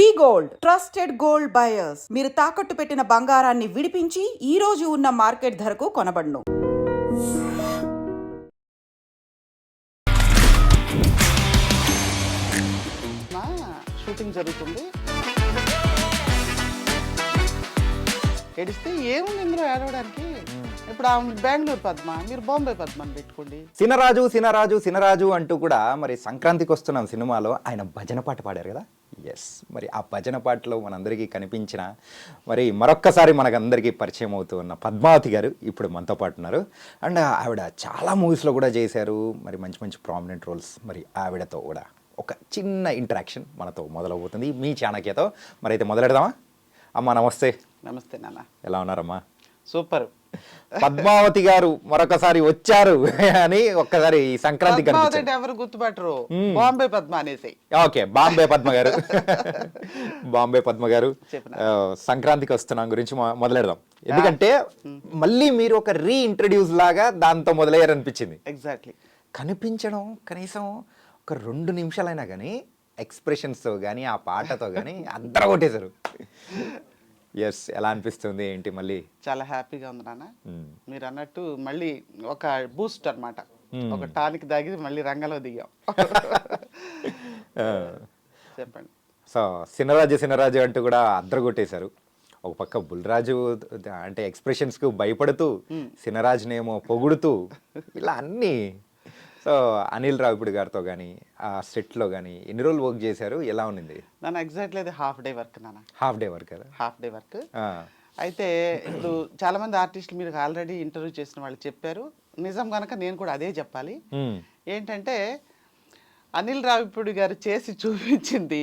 వి gold trusted gold buyers. మీరు తాకట్టు పెట్టిన బంగారాన్ని విడిపించి ఈ రోజు ఉన్న మార్కెట్ ధరకు కొనబడును. షూటింగ్ జరుగుతుంది. ఏడిస్తే ఏముంది ఇందులో ఏడవడానికి? ఇప్పుడు ఆమె బెంగళూరు పద్మ, మీరు బాంబే పద్మని పెట్టుకోండి. సినరాజు సినరాజు సినరాజు అంటూ కూడా మరి సంక్రాంతికి వస్తున్నాం సినిమాలో ఆయన భజన పాట పాడారు కదా. ఎస్, మరి ఆ భజన పాటలో మనందరికీ కనిపించిన మరి మరొక్కసారి మనకందరికీ పరిచయం అవుతూ ఉన్న పద్మావతి గారు ఇప్పుడు మనతో పాటు ఉన్నారు. అండ్ ఆవిడ చాలా మూవీస్లో కూడా చేశారు, మరి మంచి మంచి ప్రామినెంట్ రోల్స్. మరి ఆవిడతో కూడా ఒక చిన్న ఇంటరాక్షన్ మనతో మొదలవుతుంది మీ చాణక్యతో. మరి అయితే మొదలెడదామా? అమ్మా నమస్తే. నమస్తే నాన్న, ఎలా ఉన్నారమ్మా? సూపర్. పద్మావతి గారు మరొకసారి వచ్చారు అని ఒక్కసారి ఈ సంక్రాంతి ఎవరు గుర్తుపట్టరు, బాంబే పద్మ అనేసి. ఓకే, బాంబే పద్మ గారు. బాంబే పద్మ గారు, సంక్రాంతికి వస్తున్నాం గురించి మొదలెడదాం. ఎందుకంటే మళ్ళీ మీరు ఒక రీఇంట్రడ్యూస్ లాగా దాంతో మొదలయ్యారనిపించింది. ఎగ్జాక్ట్లీ. కనిపించడం కనీసం ఒక 2 నిమిషాలైనా కానీ ఎక్స్ప్రెషన్స్తో కానీ ఆ పాటతో కానీ అందరూ కొట్టేశారు. ఎస్, ఎలా అనిపిస్తుంది ఏంటి? మళ్ళీ చాలా హ్యాపీగా ఉంది నాన్న. మీరు అన్నట్టు మళ్ళీ ఒక బూస్ట్ అన్నమాట, ఒక టానిక్ దాగి మళ్ళీ రంగంలో దిగాం. చెప్పండి. సో సినరాజు సినరాజు అంటూ కూడా అద్దరు కొట్టేశారు. ఒక పక్క బుల్రాజు అంటే ఎక్స్ప్రెషన్స్కు భయపడుతూ, సినరాజునేమో పొగుడుతూ, ఇలా అన్నీ. సో అనిల్ రావిపూడి గారితో కానీ ఆ సెట్లో కానీ ఎన్ని రోజులు వర్క్ చేశారు? ఎలా ఉన్నింది? నాన్న ఎగ్జాక్ట్లీ అది హాఫ్ డే వర్క్ నాన్న. Half day work. అయితే ఇప్పుడు చాలా మంది ఆర్టిస్టులు మీరు ఆల్రెడీ ఇంటర్వ్యూ చేసిన వాళ్ళు చెప్పారు, నిజం కనుక నేను కూడా అదే చెప్పాలి. ఏంటంటే అనిల్ రావిపూడి గారు చేసి చూపించింది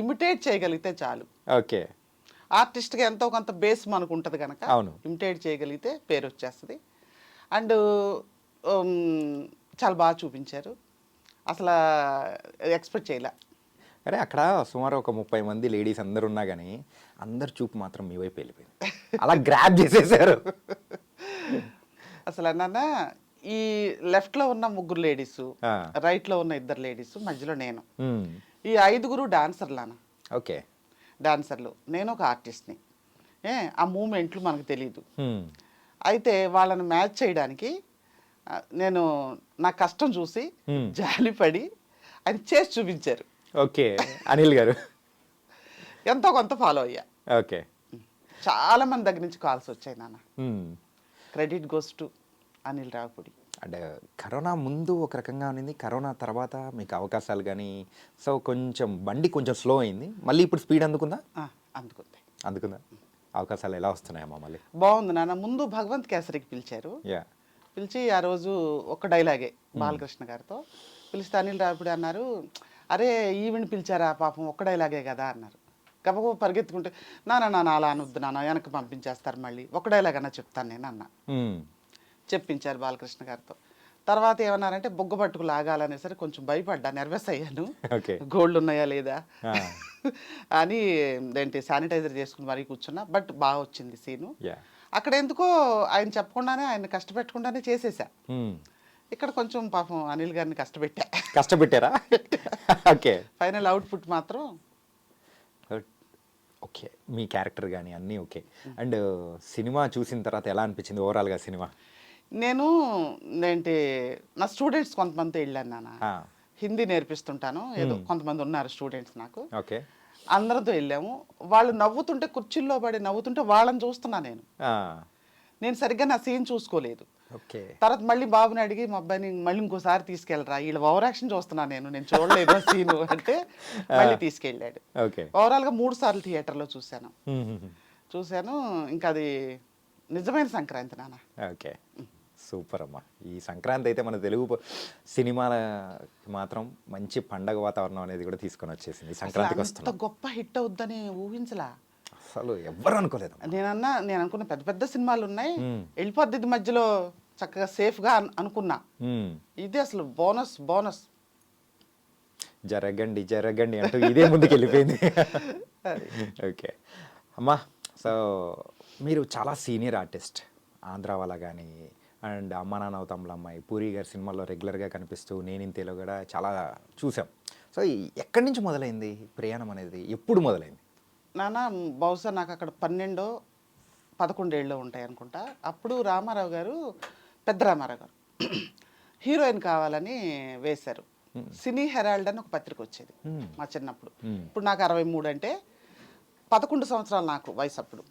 ఇమిటేట్ చేయగలిగితే చాలు. ఓకే, ఆర్టిస్ట్గా ఎంతో కొంత బేస్ మనకు ఉంటుంది కనుక ఇమిటేట్ చేయగలిగితే పేరు వచ్చేస్తుంది. అండ్ చాలా బాగా చూపించారు, అసలు ఎక్స్పెక్ట్ చేయలే. అరే అక్కడ సుమారు ఒక 30 మంది లేడీస్ అందరు ఉన్నా కానీ అందరు చూపు మాత్రం మీ వైపు వెళ్ళిపోయింది. అలా గ్రాబ్ చేసేసారు. అసలు అన్నా ఈ లెఫ్ట్లో ఉన్న 3 లేడీసు, రైట్లో ఉన్న 2 లేడీసు, మధ్యలో నేను, ఈ 5 డాన్సర్లానా. ఓకే, డాన్సర్లు, నేను ఒక ఆర్టిస్ట్ని. ఆ మూమెంట్లు మనకు తెలియదు. అయితే వాళ్ళని మ్యాచ్ చేయడానికి నేను నా కష్టం చూసి జాలిపడి ఆయన చేసి చూపించారు. ఓకే, అనిల్ గారు ఎంతో కొంత ఫాలో అయ్యా. ఓకే, చాలా మంది దగ్గర నుంచి కాల్స్ వచ్చాయి నాన్న. Credit goes to Anil Ravipudi. అంటే కరోనా ముందు ఒక రకంగా ఉన్నింది, కరోనా తర్వాత మీకు అవకాశాలు కానీ సో కొంచెం బండి కొంచెం స్లో అయింది, మళ్ళీ ఇప్పుడు స్పీడ్ అందుకుందా? అందుకుందా? అవకాశాలు ఎలా వస్తున్నాయమ్మా మళ్ళీ? బాగుంది నాన్న. ముందు భగవంత్ కేసరికి పిలిచారు. పిలిచి ఆ రోజు ఒక డైలాగే బాలకృష్ణ గారితో పిలిస్తే అనిల్ రావిపూడి అన్నారు, అరే ఈవెంట్ పిలిచారా పాపం, ఒక్క డైలాగే కదా అన్నారు. గబగబ పరిగెత్తుకుంటే నాన్న అలా అనొద్దు నాన్న, వెనక్కి పంపించేస్తారు, మళ్ళీ ఒక డైలాగ్ అన్నా చెప్తాను నేను అన్న. చెప్పించారు బాలకృష్ణ గారితో. తర్వాత ఏమన్నారంటే బొగ్గ పట్టుకు లాగాలనేసరి కొంచెం భయపడ్డా, నెర్వస్ అయ్యాను, గోల్డ్ ఉన్నాయా లేదా అని ఏంటి శానిటైజర్ చేసుకుని మరీ కూర్చున్నా. బట్ బాగా వచ్చింది సీను. అక్కడ ఎందుకో ఆయన చెప్పకుండానే, ఆయన కష్టపెట్టకుండానే చేసేసా. ఇక్కడ కొంచెం పాపం అనిల్ గారిని కష్టపెట్టారా? ఓకే, ఫైనల్ అవుట్పుట్ మాత్రం ఓకే. మీ క్యారెక్టర్ కానీ అన్నీ ఓకే. అండ్ సినిమా చూసిన తర్వాత ఎలా అనిపించింది ఓవరాల్గా సినిమా? నేను ఏంటి నా స్టూడెంట్స్ కొంతమంది వెళ్ళాను నాన్న, హిందీ నేర్పిస్తుంటాను, ఏదో కొంతమంది ఉన్నారు స్టూడెంట్స్ నాకు. ఓకే, అందరితో వెళ్ళాము. వాళ్ళు నవ్వుతుంటే, కుర్చీల్లో పడి నవ్వుతుంటే వాళ్ళని చూస్తున్నా నేను సరిగ్గా నా సీన్ చూసుకోలేదు. తర్వాత మళ్ళీ బాబుని అడిగి మా అబ్బాయిని మళ్ళీ ఇంకోసారి తీసుకెళ్ళరా, వీళ్ళు ఓవర్ యాక్షన్ చూస్తున్నా నేను చూడలేదు సీను అంటే మళ్ళీ తీసుకెళ్ళాడు. ఓవరాల్గా 3 సార్లు థియేటర్లో చూశాను. ఇంకా అది నిజమైన సంక్రాంతి నాన్న. ఓకే, సూపర్ అమ్మా. ఈ సంక్రాంతి అయితే మన తెలుగు సినిమాల మాత్రం మంచి పండగ వాతావరణం అనేది కూడా తీసుకొని వచ్చేసింది. సంక్రాంతికి వస్తుంది, గొప్ప హిట్ అవుద్దని ఊహించలా అసలు, ఎవ్వరు అనుకోలేదు. నేను అనుకున్న పెద్ద సినిమాలు ఉన్నాయి, వెళ్ళిపోద్ది ఇది మధ్యలో చక్కగా సేఫ్గా అనుకున్నా. ఇది అసలు బోనస్ జరగండి అంటూ ఇదే ముందుకు వెళ్ళిపోయింది. ఓకే అమ్మా, సో మీరు చాలా సీనియర్ ఆర్టిస్ట్, ఆంధ్ర వాళ్ళ కానీ అండ్ అమ్మ నాన్న తమ్ముళ్ళ అమ్మాయి పూరి గారి సినిమాల్లో రెగ్యులర్గా కనిపిస్తూ నేనింతేలో కూడా చాలా చూసాం. సో ఎక్కడి నుంచి మొదలైంది ప్రయాణం అనేది, ఎప్పుడు మొదలైంది? నాన్న బహుశా నాకు అక్కడ 12 11 ఏళ్ళు ఉంటాయి అనుకుంటా. అప్పుడు రామారావు గారు, పెద్ద రామారావు గారు హీరోయిన్ కావాలని వేశారు. సినీ హెరాల్డ్ అని ఒక పత్రిక వచ్చేది మా చిన్నప్పుడు. ఇప్పుడు నాకు 63 అంటే 11 సంవత్సరాలు నాకు వయసు అప్పుడు.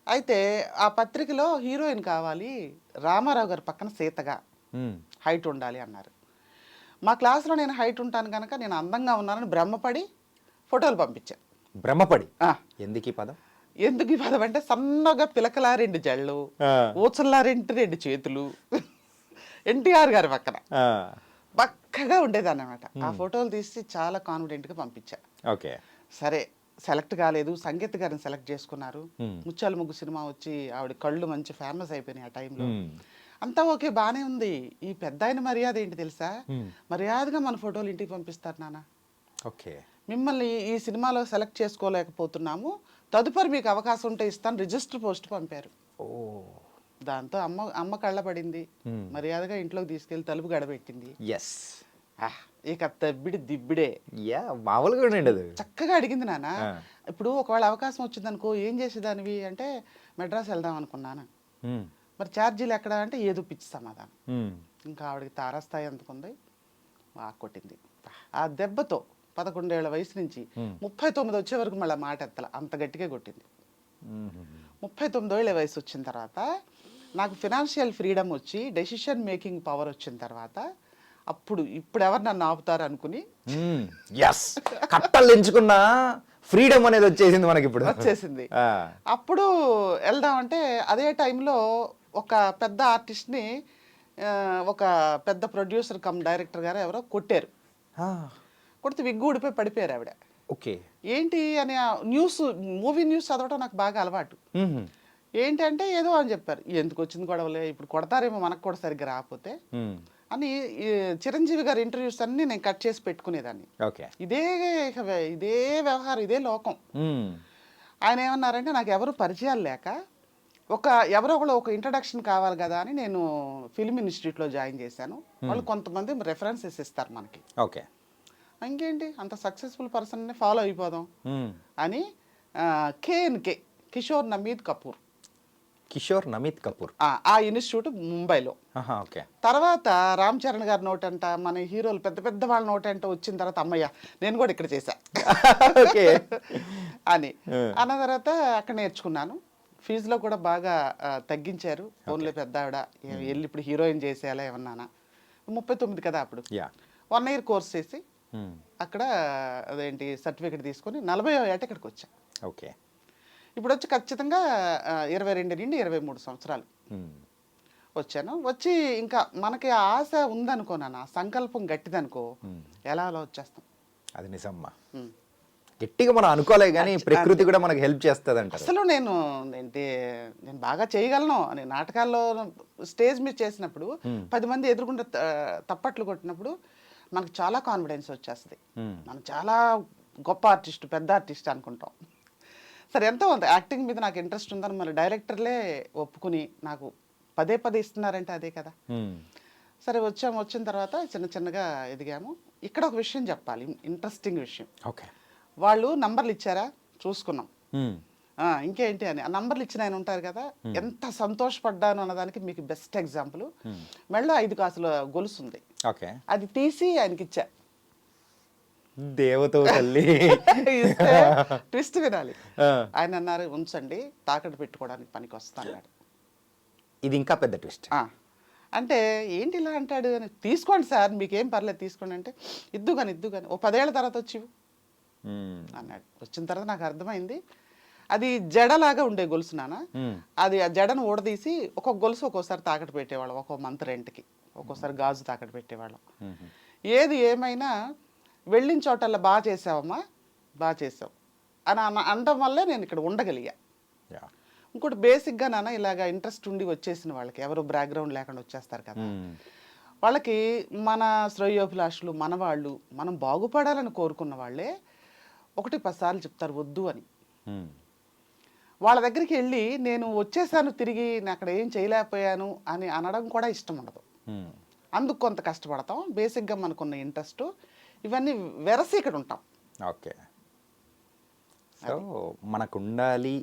అయితే ఆ పత్రికలో హీరోయిన్ కావాలి, రామారావు గారి పక్కన సీతగా హైట్ ఉండాలి అన్నారు. మా క్లాస్లో నేను హైట్ ఉంటాను కనుక నేను అందంగా ఉన్నానని బ్రహ్మపడి ఫోటోలు పంపించాను. బ్రహ్మపడి? ఎందుకు ఈ పదం? ఎందుకు ఈ పదం అంటే సన్నగా పిలకలా 2 జళ్ళు, ఊచల్లా 2 చేతులు, ఎన్టీఆర్ గారి పక్కన బక్కగా ఉండేదాన్ని అనమాట. ఆ ఫోటోలు తీసి చాలా కాన్ఫిడెంట్గా పంపించా. ఓకే, సరే సెలెక్ట్ కాలేదు, సంగీత గారిని సెలెక్ట్ చేసుకున్నారు. ముత్యాల ముగ్గు సినిమా వచ్చి ఆవిడ కళ్ళు మంచి ఫేమస్ అయిపోయినాయి ఆ టైంలో. అంతా ఓకే, బాగానే ఉంది. ఈ పెద్ద ఆయన మర్యాద ఏంటి తెలుసా? మర్యాదగా మన ఫోటోలు ఇంటికి పంపిస్తారు నాన్న. ఓకే, మిమ్మల్ని ఈ సినిమాలో సెలెక్ట్ చేసుకోలేకపోతున్నాము, తదుపరి మీకు అవకాశం ఉంటే ఇస్తాను, రిజిస్టర్ పోస్ట్ పంపారు. ఓ, దాంతో అమ్మ కళ్ళ పడింది. మర్యాదగా ఇంట్లోకి తీసుకెళ్లి తలుపు గడబెట్టింది. ఎస్, ఇక తబ్బిడి దిబ్బిడే. యా, మామూలుగా ఉండదు. చక్కగా అడిగింది నాన్న. ఇప్పుడు ఒకవేళ అవకాశం వచ్చిందనుకో ఏం చేసేదానివి అంటే, మెడ్రాస్ వెళ్దాం అనుకున్నాను. మరి ఛార్జీలు ఎక్కడ అంటే ఏదో పిచ్చి సమాధానం. ఇంకా ఆవిడకి తారాస్థాయి అందుకుంది, బాగా కొట్టింది. ఆ దెబ్బతో 11 ఏళ్ల వయసు నుంచి 39 వచ్చే వరకు మళ్ళీ మాట ఎత్తల, అంత గట్టిగా కొట్టింది. 39 ఏళ్ళ వయసు వచ్చిన తర్వాత నాకు ఫినాన్షియల్ ఫ్రీడమ్ వచ్చి డెసిషన్ మేకింగ్ పవర్ వచ్చిన తర్వాత అప్పుడు ఇప్పుడు ఎవరు నన్ను ఆపుతారు అనుకుని కట్టలు ఎంచుకున్న ఫ్రీడమ్ అనేది వచ్చేసింది మనకి, ఇప్పుడు వచ్చేసింది. అప్పుడు వెళ్దామంటే అదే టైంలో ఒక పెద్ద ఆర్టిస్ట్ని ఒక పెద్ద ప్రొడ్యూసర్ కమ్ డైరెక్టర్ గారు ఎవరో కొట్టారు. కొడితే విగ్గు ఊడిపోయి పడిపోయారు ఆవిడ. ఓకే, ఏంటి అని న్యూస్, మూవీ న్యూస్ చదవటం నాకు బాగా అలవాటు. ఏంటంటే ఏదో అని చెప్పారు. ఎందుకు వచ్చింది గొడవలే, ఇప్పుడు కొడతారేమో మనకు కూడా సరిగ్గా రాకపోతే అని. చిరంజీవి గారి ఇంటర్వ్యూస్ అన్ని నేను కట్ చేసి పెట్టుకునేదాన్ని. ఇదే వ్యవహారం, ఇదే లోకం. ఆయన ఏమన్నారంటే, నాకు ఎవరు పరిచయాలు లేక ఎవరో ఒక ఇంట్రడక్షన్ కావాలి కదా అని నేను ఫిల్మ్ ఇన్స్టిట్యూట్లో జాయిన్ చేశాను. వాళ్ళు కొంతమంది రెఫరెన్సెస్ ఇస్తారు మనకి. ఓకే, ఇంకేంటి అంత సక్సెస్ఫుల్ పర్సన్ని ఫాలో అయిపోదాం అని కిషోర్ నమీద్ కపూర్ ఆ ఇన్స్టిట్యూట్ ముంబైలో. తర్వాత రామ్ చరణ్ గారి నోటంట, మన హీరోలు పెద్ద పెద్ద వాళ్ళ నోటంట వచ్చిన తర్వాత అమ్మయ్య నేను కూడా ఇక్కడ చేశా అని అన్న తర్వాత అక్కడ నేర్చుకున్నాను. ఫీజులో కూడా బాగా తగ్గించారు. ఓన్లీ పెద్ద ఆవిడ వెళ్ళి ఇప్పుడు హీరోయిన్ చేసేయాలా ఏమన్నానా, 39 కదా అప్పుడు. 1 year కోర్స్ చేసి అక్కడ అదేంటి సర్టిఫికెట్ తీసుకొని 40వ ఏట ఇక్కడికి వచ్చా. ఓకే, ఇప్పుడు వచ్చి ఖచ్చితంగా 22 నుండి 23 సంవత్సరాలు వచ్చాను. వచ్చి ఇంకా మనకి ఆశ ఉందనుకో నాన్న, సంకల్పం గట్టిదనుకో, ఎలా అలా వచ్చేస్తాం. అది నిజమ్మా, గట్టిగా మనం అనుకోలే కానీ ప్రకృతి కూడా మనకు హెల్ప్ చేస్తుంది అంట. అసలు నేను బాగా చేయగలను అని నాటకాల్లో స్టేజ్ మీద చేసినప్పుడు 10 మంది ఎదురుకుంటే తప్పట్లు కొట్టినప్పుడు మనకు చాలా కాన్ఫిడెన్స్ వచ్చేస్తుంది. మనం చాలా గొప్ప ఆర్టిస్ట్, పెద్ద ఆర్టిస్ట్ అనుకుంటాం. సరే ఎంతో ఉంది యాక్టింగ్ మీద నాకు ఇంట్రెస్ట్ ఉందని మరి డైరెక్టర్లే ఒప్పుకుని నాకు పదే ఇస్తున్నారంటే అదే కదా. సరే వచ్చిన తర్వాత చిన్నగా ఎదిగాము. ఇక్కడ ఒక విషయం చెప్పాలి, ఇంట్రెస్టింగ్ విషయం. ఓకే, వాళ్ళు నంబర్లు ఇచ్చారా చూసుకున్నాం. ఇంకేంటి అని ఆ నంబర్లు ఇచ్చిన ఆయన ఉంటారు కదా, ఎంత సంతోషపడ్డాను అన్నదానికి మీకు బెస్ట్ ఎగ్జాంపుల్. మెళ్ళో 5 కాసుల గొలుసు ఉంది, అది తీసి ఆయనకి ఇచ్చా. దేవతో తల్లి ట్విస్ట్ వినాలి. ఆయన అన్నారు, ఉంచండి తాకట్టు పెట్టుకోవడానికి పనికి వస్తా అన్నాడు. ఇది ఇంకా పెద్ద ట్విస్ట్. అంటే ఏంటి ఇలా అంటాడు అని, తీసుకోండి సార్ మీకేం పర్లేదు తీసుకోండి అంటే, ఇద్దు కానీ ఓ 10 ఏళ్ల తర్వాత వచ్చి అన్నాడు. వచ్చిన తర్వాత నాకు అర్థమైంది, అది జడలాగా ఉండే గొలుసు నాన్న. అది ఆ జడను ఊడదీసి ఒక్కొక్క గొలుసు ఒక్కోసారి తాకట్టు పెట్టేవాళ్ళం, ఒక్కో మంత్ రెంట్కి, ఒక్కోసారి గాజు తాకట్టు పెట్టేవాళ్ళం. ఏది ఏమైనా వెళ్ళిన చోటల్లా బాగా చేసావమ్మా, బాగా చేసావు అని అనడం వల్లే నేను ఇక్కడ ఉండగలిగా. ఇంకోటి బేసిక్గా నాన్న ఇలాగ ఇంట్రెస్ట్ ఉండి వచ్చేసిన వాళ్ళకి, ఎవరు బ్యాక్గ్రౌండ్ లేకుండా వచ్చేస్తారు కదా, వాళ్ళకి మన శ్రేయోభిలాషులు మనవాళ్ళు, మనం బాగుపడాలని కోరుకున్న వాళ్ళే 1-10 సార్లు చెప్తారు వద్దు అని. వాళ్ళ దగ్గరికి వెళ్ళి నేను వచ్చేసాను తిరిగి, నేను అక్కడ ఏం చేయలేకపోయాను అని అనడం కూడా ఇష్టం ఉండదు. అందుకు కొంత కష్టపడతాం. బేసిక్గా మనకున్న ఇంట్రెస్ట్ ఇవన్నీ వెరసి ఇక్కడ ఉంటాం. ఓకే. సో మనకు ఉండాలి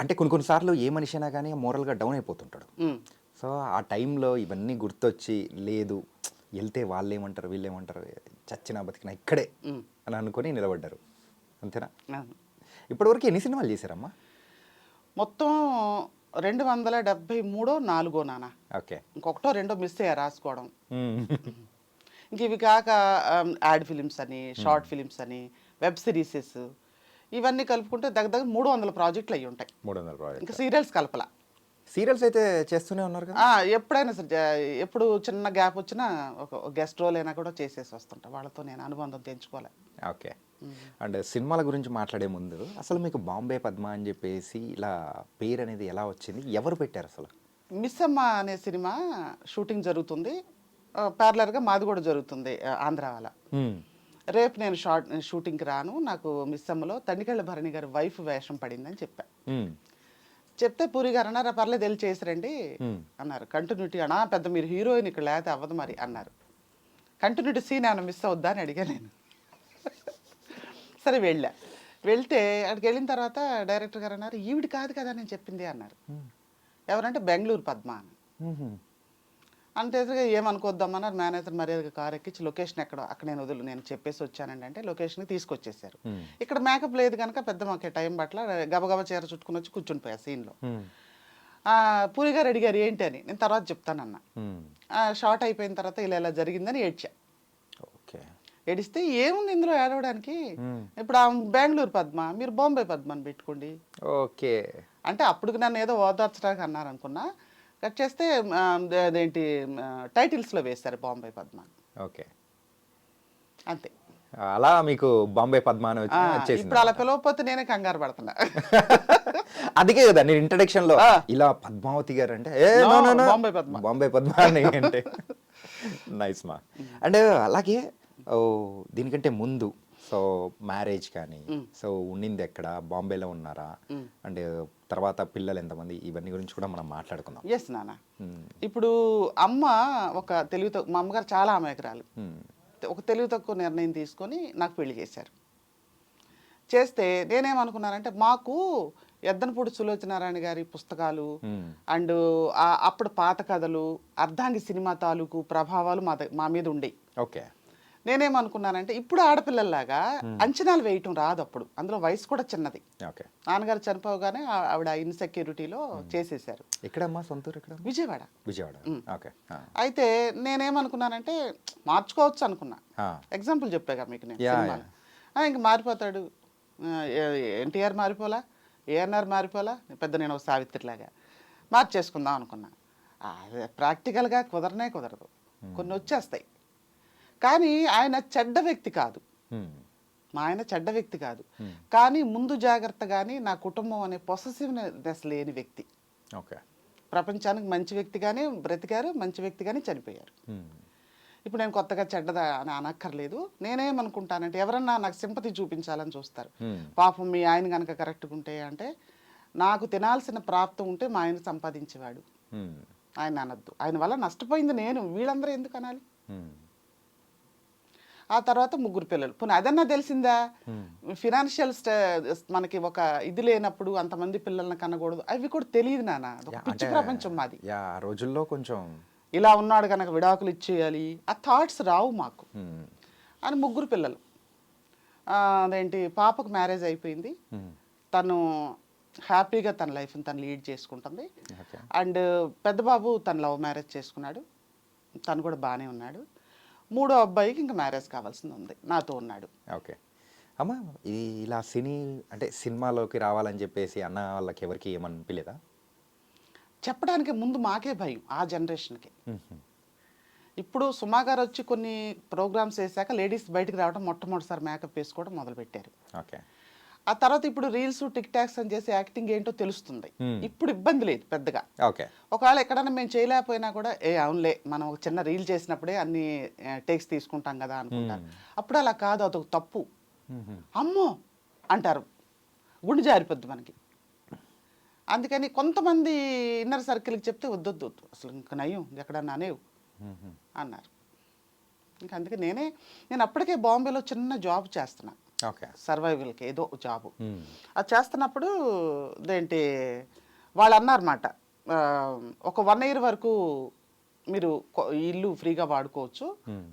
అంటే కొన్నిసార్లు ఏ మనిషి అయినా కానీ మోరల్గా డౌన్ అయిపోతుంటాడు. సో ఆ టైంలో ఇవన్నీ గుర్తొచ్చి లేదు వెళ్తే వాళ్ళు ఏమంటారు వీళ్ళు ఏమంటారు చచ్చినా బతికినా ఇక్కడే అని అనుకొని నిలబడ్డారు అంతేనా? ఇప్పటివరకు ఎన్ని సినిమాలు చేశారమ్మా? మొత్తం 273 4 నాన్న. ఓకే. ఇంకొకటో రెండో మిస్ అయ్యా రాసుకోవడం. ఇంక ఇవి కాక యాడ్ ఫిలిమ్స్ అని, షార్ట్ ఫిలిమ్స్ అని, వెబ్ సిరీసెస్ ఇవన్నీ కలుపుకుంటే దగ్గర 300 ప్రాజెక్టులు అయ్యి ఉంటాయి. 300 ప్రాజెక్ట్. ఇంకా సీరియల్స్ కలపల. సీరియల్స్ అయితే చేస్తూనే ఉన్నారు కదా? ఎప్పుడైనా సరే ఎప్పుడు చిన్న గ్యాప్ వచ్చినా ఒక గెస్ట్ రోల్ అయినా కూడా చేసేసి వస్తుంటా. వాళ్ళతో నేను అనుబంధం తెంచుకోలే. ఓకే. అండ్ సినిమాల గురించి మాట్లాడే ముందు అసలు మీకు బాంబే పద్మ అని చెప్పేసి ఇలా పేరు అనేది ఎలా వచ్చింది, ఎవరు పెట్టారు అసలు? మిస్ అమ్మ అనే సినిమా షూటింగ్ జరుగుతుంది, ప్యారలర్గా మాది కూడా జరుగుతుంది ఆంధ్ర వాళ్ళ. రేపు నేను షూటింగ్కి రాను, నాకు మిస్ అమ్మలో తనికెళ్ళ భరణి గారి వైఫ్ వేషం పడిందని చెప్పా. చెప్తే పూరి గారు అన్నారు పర్లేదు వెళ్ళి చేసిరండి అన్నారు. కంటిన్యూటీ అన్నా పెద్ద మీరు హీరోయిన్ ఇక్కడ లేకపోతే అవ్వదు మరి అన్నారు. కంటిన్యూటీ సీన్ ఏమైనా మిస్ అవుద్దా అని అడిగా నేను. సరే వెళ్తే అక్కడికి వెళ్ళిన తర్వాత డైరెక్టర్ గారు అన్నారు ఈవిడ కాదు కదా నేను చెప్పింది అన్నారు. ఎవరంటే బెంగళూరు పద్మ అని. అంటే ఏమనుకోద్దామన్నారు. మేనేజర్ మర్యాదగా కారు ఎక్కించి లొకేషన్ ఎక్కడో అక్కడ నేను చెప్పేసి వచ్చానండి అంటే లొకేషన్కి తీసుకొచ్చేసారు. ఇక్కడ మేకప్ లేదు కనుక పెద్ద మాకే టైం పట్ల గబగబా చీర చుట్టుకుని వచ్చి కూర్చుని పోయా సీన్లో. పూరి గారు అడిగారు ఏంటి అని, నేను తర్వాత చెప్తానన్నా. షార్ట్ అయిపోయిన తర్వాత ఇలా జరిగిందని ఏడ్చా. ఏడిస్తే ఏముంది ఇందులో ఏడవడానికి, ఇప్పుడు బెంగళూరు పద్మ మీరు బాంబే పద్మ అని పెట్టుకోండి. ఓకే. అంటే అప్పుడు నన్ను ఏదో ఓదార్చడానికి అన్నారు అనుకున్నా. కట్ చేస్తే అదేంటి టైటిల్స్లో వేస్తారు బాంబే పద్మ. ఓకే. అంతే. అలా మీకు బాంబే పద్మ అని వచ్చేసింది. ఇప్పుడు అలా పిలవకపోతే నేనే కంగారు పడుతున్నా. అందుకే కదా నేను ఇంట్రడక్షన్ లో ఇలా పద్మావతి గారు అంటే బాంబే పద్మ బాంబే పద్మ అని అంటే నైస్ మా. అండ్ అలాగే దీనికంటే ముందు సో మ్యారేజ్ కానీ సో ఉండింది ఎక్కడ, బాంబేలో ఉన్నారా, అండ్ తర్వాత పిల్లలు ఎంతమంది, ఇవన్నీ గురించి కూడా మనం మాట్లాడుకుందాం. ఎస్ నాన్న. ఇప్పుడు అమ్మ ఒక మా అమ్మగారు చాలా అమాయకురాలు. ఒక తెలివి తక్కువ నిర్ణయం తీసుకొని నాకు పెళ్లి చేశారు. చేస్తే నేనేమనుకున్నానంటే మాకు ఎద్దనపూడి సులోచనారాయణ గారి పుస్తకాలు అండ్ అప్పుడు పాత కథలు అర్ధాంగి సినిమా తాలూకు ప్రభావాలు మా మీద ఉండేవి. ఓకే. నేనేమనుకున్నానంటే ఇప్పుడు ఆడపిల్లల్లాగా అంచనాలు వేయటం రాదు. అప్పుడు అందులో వయసు కూడా చిన్నది. నాన్నగారు చనిపోగానే ఆవిడ ఇన్సెక్యూరిటీలో చేసేసారు. ఎక్కడమ్మా సొంతూరు? ఎక్కడ? విజయవాడ. ఓకే. అయితే నేనేమనుకున్నానంటే మార్చుకోవచ్చు అనుకున్నా. ఎగ్జాంపుల్ చెప్పాగా మీకు నేను సినిమాలో. ఇంక మారిపోతాడు, ఎన్టీఆర్ మారిపోలా, ఏఎన్ఆర్ మారిపోలా, పెద్ద నేను ఒక సావిత్రిలాగా మార్చేసుకుందాం అనుకున్నా. ప్రాక్టికల్గా కుదరదు, కొన్ని వచ్చేస్తాయి. కానీ ఆయన చెడ్డ వ్యక్తి కాదు, మా ఆయన చెడ్డ వ్యక్తి కాదు. కానీ ముందు జాగ్రత్త కానీ నా కుటుంబం అనే పొసెసివ్నెస్ లేని వ్యక్తి. ఓకే. ప్రపంచానికి మంచి వ్యక్తిగానే బ్రతికారు, మంచి వ్యక్తిగానే చనిపోయారు. ఇప్పుడు నేను కొత్తగా చెడ్డదా అని అనక్కర్లేదు. నేనేమనుకుంటానంటే ఎవరన్నా నాకు సింపతి చూపించాలని చూస్తారు. పాపం మీ ఆయన కనుక కరెక్ట్గా ఉంటే అంటే నాకు తినాల్సిన ప్రాప్తం ఉంటే మా ఆయన సంపాదించేవాడు, ఆయన అనద్దు. ఆయన వల్ల నష్టపోయింది నేను, వీళ్ళందరూ ఎందుకు అనాలి? ఆ తర్వాత 3 పిల్లలు. పోనీ అదన్నా తెలిసిందా? ఫినాన్షియల్ మనకి ఒక ఇది లేనప్పుడు అంతమంది పిల్లల్ని కనకూడదు, అవి కూడా తెలియదు నాన్న. పిచ్చి ప్రపంచం మాది. ఆ రోజుల్లో కొంచెం ఇలా ఉన్నాడు కనుక విడాకులు ఇచ్చేయాలి ఆ థాట్స్ రావు మాకు అని. 3 పిల్లలు. అదేంటి పాపకు మ్యారేజ్ అయిపోయింది, తను హ్యాపీగా తన లైఫ్ని తను లీడ్ చేసుకుంటుంది. అండ్ పెద్ద బాబు తను లవ్ మ్యారేజ్ చేసుకున్నాడు, తను కూడా బాగానే ఉన్నాడు. 3వ అబ్బాయికి ఇంకా మ్యారేజ్ కావాల్సింది ఉంది, నాతో ఉన్నాడు. ఓకే. అమ్మ ఇలా సినిమాలోకి రావాలని చెప్పేసి అన్న వాళ్ళకి ఎవరికి ఏమనిపించలేదా? చెప్పడానికి ముందు మాకే భయం ఆ జనరేషన్కి. ఇప్పుడు సుమా గారు వచ్చి కొన్ని ప్రోగ్రామ్స్ వేసాక లేడీస్ బయటకు రావడం, మొట్టమొదటిసారి మేకప్ వేసుకోవడం మొదలుపెట్టారు. ఓకే. ఆ తర్వాత ఇప్పుడు రీల్స్ టిక్ టాక్స్ అని చేసి యాక్టింగ్ ఏంటో తెలుస్తుంది. ఇప్పుడు ఇబ్బంది లేదు పెద్దగా. ఒకవేళ ఎక్కడన్నా మేము చేయలేకపోయినా కూడా అవునులే మనం ఒక చిన్న రీల్ చేసినప్పుడే అన్ని టేక్స్ తీసుకుంటాం కదా అనుకుంటారు. అప్పుడు అలా కాదు, అదొక తప్పు. అమ్మో అంటారు, గుండె జారిపోద్ది మనకి. అందుకని కొంతమంది ఇన్నర్ సర్కిల్కి చెప్తే వద్దొద్దు, అసలు ఇంకా నయం ఎక్కడన్నా అనేవు అన్నారు. ఇంకా అందుకే నేను అప్పటికే బాంబేలో చిన్న జాబ్ చేస్తున్నా, ఓకే. సర్వైవల్కి ఏదో జాబు. అది చేస్తున్నప్పుడు ఏంటి వాళ్ళు అన్నారన్నమాట, ఒక 1 year వరకు మీరు ఈ ఇల్లు ఫ్రీగా వాడుకోవచ్చు,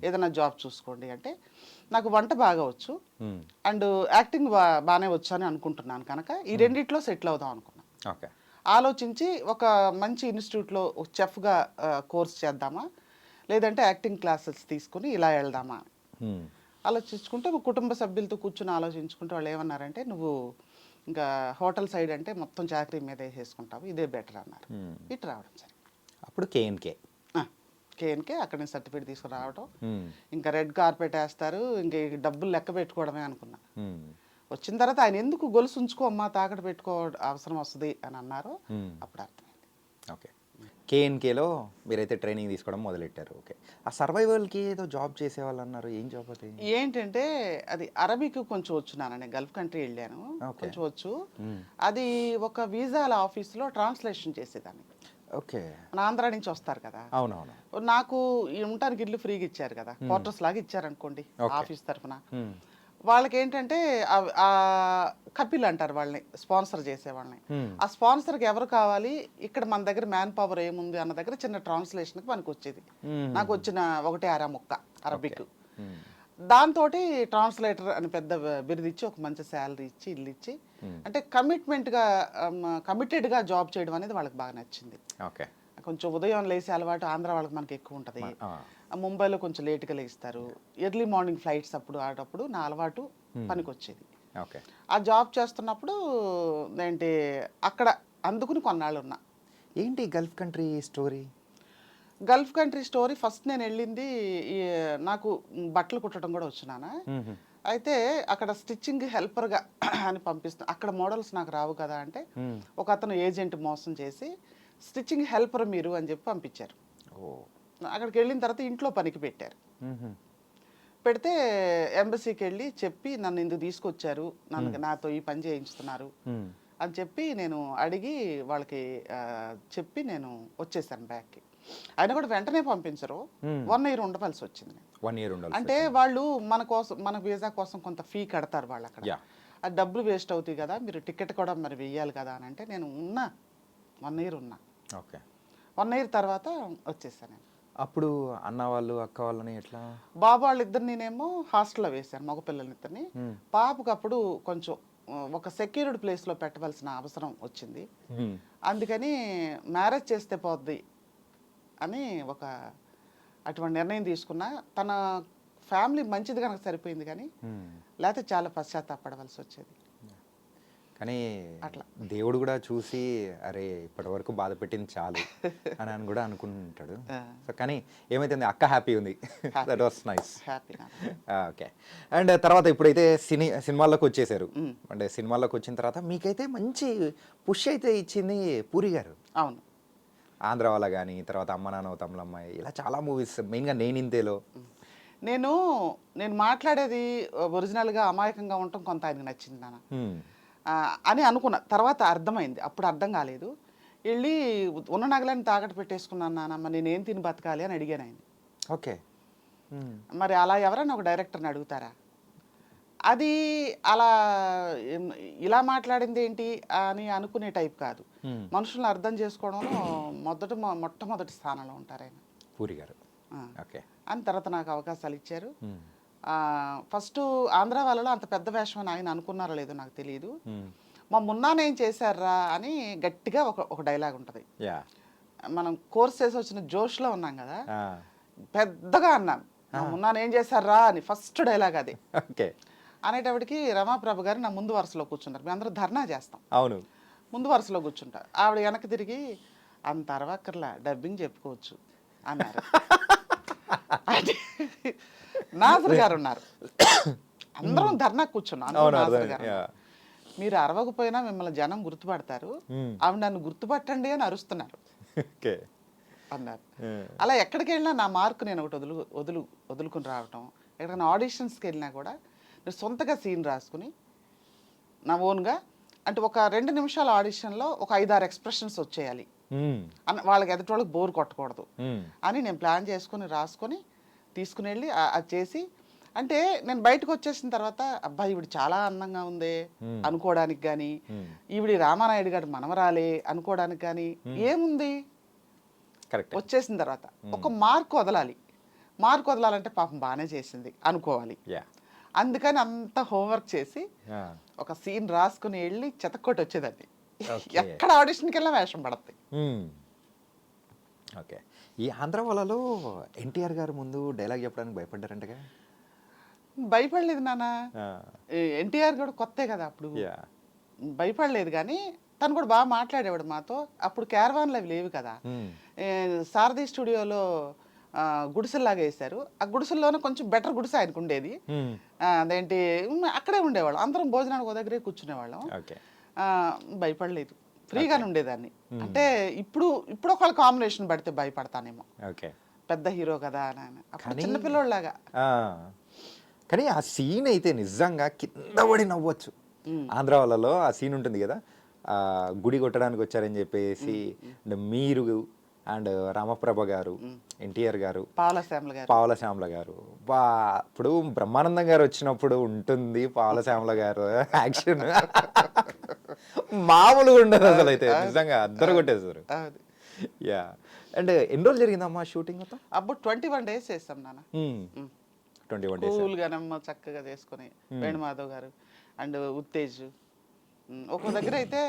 ఏదైనా జాబ్ చూసుకోండి అంటే. నాకు వంట బాగా వచ్చు అండ్ యాక్టింగ్ బాగానే వచ్చు అని అనుకుంటున్నాను కనుక ఈ రెండిట్లో సెటిల్ అవుదాం అనుకున్నాను. ఓకే. ఆలోచించి ఒక మంచి ఇన్స్టిట్యూట్లో చెఫ్గా కోర్స్ చేద్దామా, లేదంటే యాక్టింగ్ క్లాసెస్ తీసుకుని ఇలా వెళ్దామా ఆలోచించుకుంటే మా కుటుంబ సభ్యులతో కూర్చుని ఆలోచించుకుంటే వాళ్ళు ఏమన్నారంటే, నువ్వు ఇంకా హోటల్ సైడ్ అంటే మొత్తం చాకరీ మీద వేసేసుకుంటావు, ఇదే బెటర్ అన్నారు. ఇటు రావడం సరే. అప్పుడు కేఎన్కే అక్కడ నుంచి సర్టిఫికేట్ తీసుకుని రావడం, ఇంకా రెడ్ కార్పెట్ వేస్తారు, ఇంకా ఈ డబ్బులు లెక్క పెట్టుకోవడమే అనుకున్నా. వచ్చిన తర్వాత ఆయన ఎందుకు గొలుసు ఉంచుకో అమ్మా, తాకట్టు పెట్టుకో అవసరం వస్తుంది అని అన్నారు. అప్పుడు అర్థమైంది. ఓకే. కేఎన్కేలో మీరైతే ట్రైనింగ్ తీసుకోవడం మొదలెట్టారు. ఓకే. ఆ సర్వైవల్కి ఏదో జాబ్ చేసేవాళ్ళు అన్నారు, ఏం జాబ్ అది? ఏంటంటే అది అరబిక్ కొంచెం వచ్చు, నేను గల్ఫ్ కంట్రీ వెళ్ళాను, కొంచెం వచ్చు. అది ఒక వీసాల ఆఫీస్లో ట్రాన్స్లేషన్ చేసేదాన్ని. ఓకే. మన ఆంధ్ర నుంచి వస్తారు కదా. అవునవును. నాకు ఉండటానికి ఇల్లు ఫ్రీగా ఇచ్చారు కదా, క్వార్టర్స్ లాగా ఇచ్చారు అనుకోండి ఆఫీస్ తరఫున. వాళ్ళకి ఏంటంటే కపిల్ అంటారు వాళ్ళని, స్పాన్సర్ చేసే వాళ్ళని. ఆ స్పాన్సర్కి ఎవరు కావాలి, ఇక్కడ మన దగ్గర మ్యాన్ పవర్ ఏముంది అన్న దగ్గర చిన్న ట్రాన్స్లేషన్కి మనకు వచ్చేది. నాకు వచ్చిన ఒకటే ముక్క అరబిక్. దాంతో ట్రాన్స్లేటర్ అని పెద్ద బిరుదు ఇచ్చి ఒక మంచి శాలరీ ఇచ్చి ఇల్లు ఇచ్చి, అంటే కమిటెడ్గా జాబ్ చేయడం అనేది వాళ్ళకి బాగా నచ్చింది. ఓకే. కొంచెం ఉదయం లేసే అలవాటు ఆంధ్ర వాళ్ళకి మనకి ఎక్కువ ఉంటుంది. ముంబైలో కొంచెం లేట్గా లేస్తారు, ఎర్లీ మార్నింగ్ ఫ్లైట్స్ అప్పుడు నా అలవాటు పనికి వచ్చేది. ఓకే. ఆ జాబ్ చేస్తున్నప్పుడు ఏంటి అక్కడ అందుకుని కొన్నాళ్ళు ఉన్నా. ఏంటి Gulf country story? Gulf country story first నేను వెళ్ళింది, నాకు బట్టలు కుట్టడం కూడా వచ్చినానా. అయితే అక్కడ స్టిచ్చింగ్ హెల్పర్గా అని పంపిస్తాను. అక్కడ మోడల్స్ నాకు రావు కదా అంటే ఒక అతను ఏజెంట్ మోసం చేసి స్టిచ్చింగ్ హెల్పర్ మీరు అని చెప్పి పంపించారు. అక్కడికి వెళ్ళిన తర్వాత ఇంట్లో పనికి పెట్టారు. పెడితే ఎంబసీకి వెళ్ళి చెప్పి నన్ను ఇందుకు తీసుకొచ్చారు, నాతో ఈ పని చేయించుతున్నారు అని చెప్పి నేను అడిగి వాళ్ళకి చెప్పి నేను వచ్చేసాను బ్యాక్కి. ఆయన కూడా వెంటనే పంపించరు, 1 year ఉండవలసి వచ్చింది. 1 year ఉండాలి అంటే వాళ్ళు మన వీసా కోసం కొంత ఫీ కడతారు వాళ్ళు అక్కడ. ఆ డబ్బులు వేస్ట్ అవుతాయి కదా, మీరు టికెట్ కూడా మరి వెయ్యాలి కదా అని అంటే నేను ఉన్నా 1 year ఉన్నా. ఓకే. 1 year తర్వాత వచ్చేసాను. అప్పుడు అన్న వాళ్ళు అక్క వాళ్ళని ఎట్లా? బాబు వాళ్ళిద్దరినేమో హాస్టల్లో వేశాను, మగ పిల్లలిద్దరిని. పాపకు అప్పుడు కొంచెం ఒక సెక్యూర్డ్ ప్లేస్లో పెట్టవలసిన అవసరం వచ్చింది. అందుకని మ్యారేజ్ చేస్తే పోద్ది అని అటువంటి నిర్ణయం తీసుకున్నా. తన ఫ్యామిలీ మంచిది కనుక సరిపోయింది, కానీ లేకపోతే చాలా పశ్చాత్తాపడవలసి వచ్చేది. కానీ అట్లా దేవుడు కూడా చూసి అరే ఇప్పటి వరకు బాధ పెట్టింది చాలు అని కూడా అనుకుంటాడు. సో కానీ ఏమైతుంది, అక్క హ్యాపీ ఉంది. That was nice. Okay. And తర్వాత ఇప్పుడైతే సినిమాల్లోకి వచ్చేసారు. అంటే సినిమాల్లోకి వచ్చిన తర్వాత మీకైతే మంచి పుష్ అయితే ఇచ్చింది పూరి గారు. అవును. ఆంధ్ర వాళ్ళ కానీ, తర్వాత అమ్మ నాన్న తమ్ముళ్ళమ్మాయి, ఇలా చాలా మూవీస్, మెయిన్గా నేనింతేలో. నేను మాట్లాడేది ఒరిజినల్గా అమాయకంగా ఉండటం కొంత ఆయనకు నచ్చింది నాన్న అని అనుకున్నా. తర్వాత అర్థమైంది, అప్పుడు అర్థం కాలేదు. వెళ్ళి ఉన్న నగలని తాకట్టు పెట్టేసుకున్నాను నాన్నమ్మ, నేనేం తిని బతకాలి అని అడిగాను ఆయన. ఓకే. మరి అలా ఎవరైనా ఒక డైరెక్టర్ని అడుగుతారా? అది అలా ఇలా మాట్లాడింది ఏంటి అని అనుకునే టైప్ కాదు. మనుషులను అర్థం చేసుకోవడంలో మొట్టమొదటి స్థానంలో ఉంటారు ఆయన, పూరి గారు. ఓకే. అని తర్వాత నాకు అవకాశాలు ఇచ్చారు. ఫస్ట్ ఆంధ్ర వాళ్ళలో అంత పెద్ద వేషం అని ఆయన అనుకున్నారో లేదో నాకు తెలియదు. మా మున్నానేం చేశారా అని గట్టిగా ఒక డైలాగ్ ఉంటుంది. మనం కోర్స్ చేసి వచ్చిన జోష్లో ఉన్నాం కదా, పెద్దగా అన్నాను మున్నానేం చేశారా అని, ఫస్ట్ డైలాగ్ అది. ఓకే. అనేటప్పటికి రమాప్రభ గారు నా ముందు వరుసలో కూర్చున్నారు. మేము అందరూ ధర్నా చేస్తాం, అవును, ముందు వరుసలో కూర్చుంటారు. ఆవిడ వెనక్కి తిరిగి అంత అరవక్కర్లా, డబ్బింగ్ చెప్పుకోవచ్చు అన్నారు. నాజర్ గారు ఉన్నారు, అందరం ధర్నా కూర్చున్నాం. నాజర్ గారు, మీరు అరవకపోయినా మిమ్మల్ని జనం గుర్తుపడతారు, ఆవిడ నన్ను గుర్తుపట్టండి అని అరుస్తున్నారు అన్నారు. అలా ఎక్కడికి వెళ్ళినా నా మార్కు నేను ఒకటి వదులుకుని రావటం. ఎక్కడికైనా ఆడిషన్స్కి వెళ్ళినా కూడా నేను సొంతగా సీన్ రాసుకుని నా ఓన్గా, అంటే ఒక 2 నిమిషాల ఆడిషన్లో ఒక 5-6 ఎక్స్ప్రెషన్స్ వచ్చేయాలి అన్న వాళ్ళకి ఎదుటి వాళ్ళకి బోర్ కొట్టకూడదు అని నేను ప్లాన్ చేసుకుని రాసుకొని తీసుకుని వెళ్ళి అది చేసి, అంటే నేను బయటకు వచ్చేసిన తర్వాత అబ్బాయి ఈవిడ చాలా అందంగా ఉంది అనుకోవడానికి కానీ, ఈవిడ రామానాయుడు గారు మనవరాలే అనుకోవడానికి కానీ ఏముంది, వచ్చేసిన తర్వాత ఒక మార్క్ వదలాలి. మార్క్ వదలాలంటే పాపం బాగానే చేసింది అనుకోవాలి. అందుకని అంత హోంవర్క్ చేసి ఒక సీన్ రాసుకుని వెళ్ళి చెతక్కొట్టి వచ్చేదాన్ని. ఎక్కడ ఆడిషన్కి వెళ్ళినా వేషం పడతాయి. ఓకే. ఈ ఆంధ్ర వాళ్ళలో ఎన్టీఆర్ గారు ముందు డైలాగ్ చెప్పడానికి భయపడ్డారంటగా? భయపడలేదు నాన్న, ఎన్టీఆర్ కూడా కొత్తే కదా అప్పుడు, భయపడలేదు. కానీ తను కూడా బాగా మాట్లాడేవాడు మాతో. అప్పుడు క్యారవాన్లు అవి లేవు కదా, సారథి స్టూడియోలో గుడిసెల్లాగా వేశారు. ఆ గుడిసెల్లోనే కొంచెం బెటర్ గుడిసె ఆయనకు ఉండేది. అదేంటి అక్కడే ఉండేవాళ్ళం, అందరం భోజనానికి ఒక దగ్గరే కూర్చునేవాళ్ళం. భయపడలేదు, ఫ్రీగానే ఉండేదాన్ని. అంటే ఇప్పుడు ఒకళ్ళ కాంబినేషన్ పడితే భయపడతానేమో, పెద్ద హీరో కదా అని. అప్పుడు చిన్నపిల్లోళ్ళలాగా. కానీ ఆ సీన్ అయితే నిజంగా కింద పడి నవ్వచ్చు. ఆంధ్ర వాళ్ళలో ఆ సీన్ ఉంటుంది కదా, గుడి కొట్టడానికి వచ్చారని చెప్పేసి మీరు అండ్ రామప్రభ గారు, ఎన్టీఆర్ గారు, పావల శ్యామల గారు, ఇప్పుడు బ్రహ్మానందం గారు వచ్చినప్పుడు ఉంటుంది పావల శ్యామల గారు యాక్షన్ మామూలుగా ఉండదు అసలు. అయితే నిజంగా అద్దరు కొట్టేశారు. యా. అండ్ ఎన్ని రోజులు జరిగిందమ్మా షూటింగ్ మొత్తం? అప్పుడు 21 days చేస్తాం నాన్న. 21 days కూల్గానమ్మ చక్కగా చేసుకుని, వేణుమాధవ్ గారు అండ్ ఉత్తేజ్ ఒక్కో దగ్గర అయితే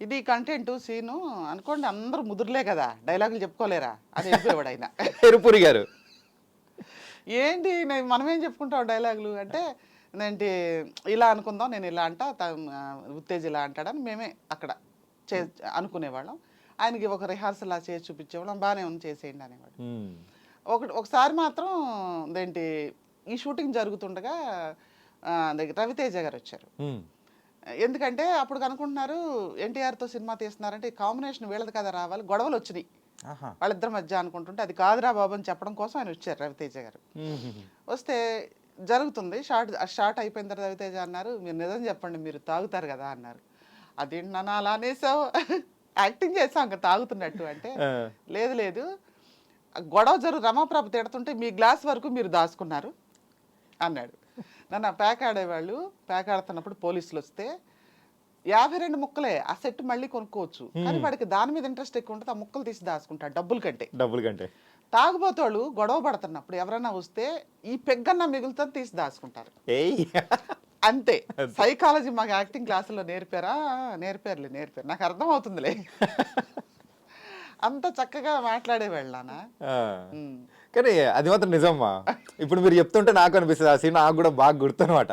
ఇది కంటెంట్ సీను అనుకోండి, అందరూ ముదురులే కదా, డైలాగులు చెప్పుకోలేరా అని చెప్పేవాడు ఆయన. ఎరుపురి గారు ఏంటి మనమేం చెప్పుకుంటాం డైలాగులు అంటే, ఏంటి ఇలా అనుకుందాం, నేను ఇలా అంటా, ఉత్తేజ్ ఇలా అంటాడని మేమే అక్కడ అనుకునేవాళ్ళం. ఆయనకి ఒక రిహార్సల్ అలా చేసి చూపించేవాళ్ళం, బాగానే ఉంది చేసేయండి అనేవాడు. ఒకసారి మాత్రం ఏంటి ఈ షూటింగ్ జరుగుతుండగా రవితేజ గారు వచ్చారు. ఎందుకంటే అప్పుడు అనుకుంటున్నారు ఎన్టీఆర్తో సినిమా తీస్తున్నారంటే కాంబినేషన్ వీళ్ళది కదా రావాలి, గొడవలు వచ్చినాయి వాళ్ళిద్దరి మధ్య అనుకుంటుంటే, అది కాదురా బాబు అని చెప్పడం కోసం ఆయన వచ్చారు రవితేజ గారు. వస్తే జరుగుతుంది షార్ట్ అయిపోయిన తర్వాత రవితేజ అన్నారు, మీరు నిజం చెప్పండి మీరు తాగుతారు కదా అన్నారు. అదేంటి నాన్న అలా అనేసావు, యాక్టింగ్ చేసాం ఇంకా తాగుతున్నట్టు అంటే, లేదు గొడవ రమాప్రభ తిడుతుంటే మీ గ్లాస్ వరకు మీరు దాచుకున్నారు అన్నాడు. నన్ను ప్యాక్ ఆడేవాళ్ళు, ప్యాక్ ఆడుతున్నప్పుడు పోలీసులు వస్తే 52 ముక్కలే, ఆ సెట్ మళ్ళీ కొనుక్కోవచ్చు, కానీ వాడికి దాని మీద ఇంట్రెస్ట్ ఎక్కువ ఉంటుంది, ఆ ముక్కలు తీసి దాచుకుంటాడు డబ్బుల కంటే. తాగుబోతోళ్ళు గొడవ పడుతున్నప్పుడు ఎవరైనా వస్తే ఈ పెగ్గన్నా మిగులుతో తీసి దాచుకుంటారు. అంతే. సైకాలజీ మాకు యాక్టింగ్ క్లాసులో నేర్పారు, నాకు అర్థం అవుతుందిలే. అంత చక్కగా మాట్లాడేవాళ్ళు నాన్న. కానీ అది మాత్రం నిజమ్మా. ఇప్పుడు మీరు చెప్తుంటే నాకు అనిపిస్తుంది ఆ సీన్ నాకు కూడా బాగా గుర్తునమాట.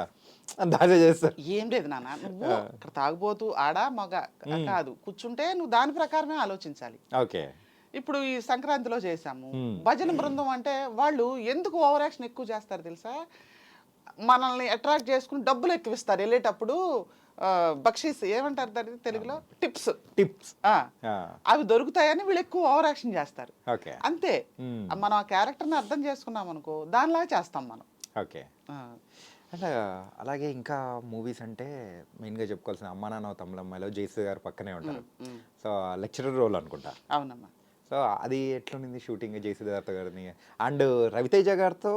దాని చేస్తారు. ఏం లేదు నాన్న, నువ్వు ఇక్కడ తాగుబోతూ ఆడా మగ కాదు, కూర్చుంటే నువ్వు దాని ప్రకారమే ఆలోచించాలి. ఓకే. ఇప్పుడు ఈ సంక్రాంతిలో చేసాము భజన బృందం అంటే, వాళ్ళు ఎందుకు ఓవర్ యాక్షన్ ఎక్కువ చేస్తారు తెలుసా? మనల్ని అట్రాక్ట్ చేసుకుని డబ్బులు ఎక్కువ ఇస్తారు వెళ్ళేటప్పుడు. బక్షీస్ ఏమంటారు దాన్ని తెలుగులో? టిప్స్ అవి దొరుకుతాయని వీళ్ళు ఎక్కువ ఓవర్ యాక్షన్ చేస్తారు. అంతే. మనం ఆ క్యారెక్టర్ని అర్థం చేసుకున్నాం అనుకో, దానిలాగా చేస్తాం మనం. ఓకే. అంటే అలాగే ఇంకా మూవీస్ అంటే మెయిన్గా చెప్పుకోవాల్సిన అమ్మా నాన్న తమ్ముళ్ళమ్మాయిలో జయసూర్య గారు పక్కనే ఉంటారు. సో లెక్చరర్ రోల్ అనుకుంటా. అవునమ్మా. సో అది ఎట్లుంది షూటింగ్ జయసూర్య గారిని అండ్ రవితేజ గారితో?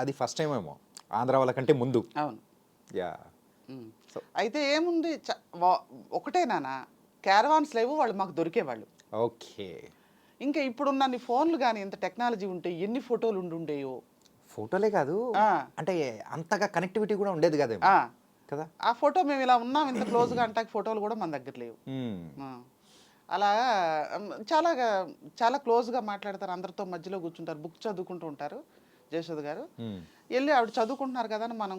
అది ఫస్ట్ టైం ఏమో ఆంధ్ర వాళ్ళకంటే ముందు. అవును. యా. అయితే ఏముంది, ఒకటే నాన్న, క్యారవాన్స్ లేవు, వాళ్ళు మాకు దొరికేవాళ్ళు. ఓకే. ఇంకా ఇప్పుడున్న నీ ఫోన్లు కానీ ఇంత టెక్నాలజీ ఉంటే ఎన్ని ఫోటోలు ఉండేయో. ఫోటోలే కాదు, అంటే అంతగా కనెక్టివిటీ కూడా ఉండేది కదా కదా. ఆ ఫోటో మేము ఇలా ఉన్నాం ఇంత క్లోజ్గా అంటే ఫోటోలు కూడా మన దగ్గర లేవు. అలా చాలా క్లోజ్గా మాట్లాడతారు, అందరితో మధ్యలో కూర్చుంటారు, బుక్ చదువుకుంటూ ఉంటారు జయసుధ గారు. వెళ్ళి ఆవిడ చదువుకుంటున్నారు కదా అని మనం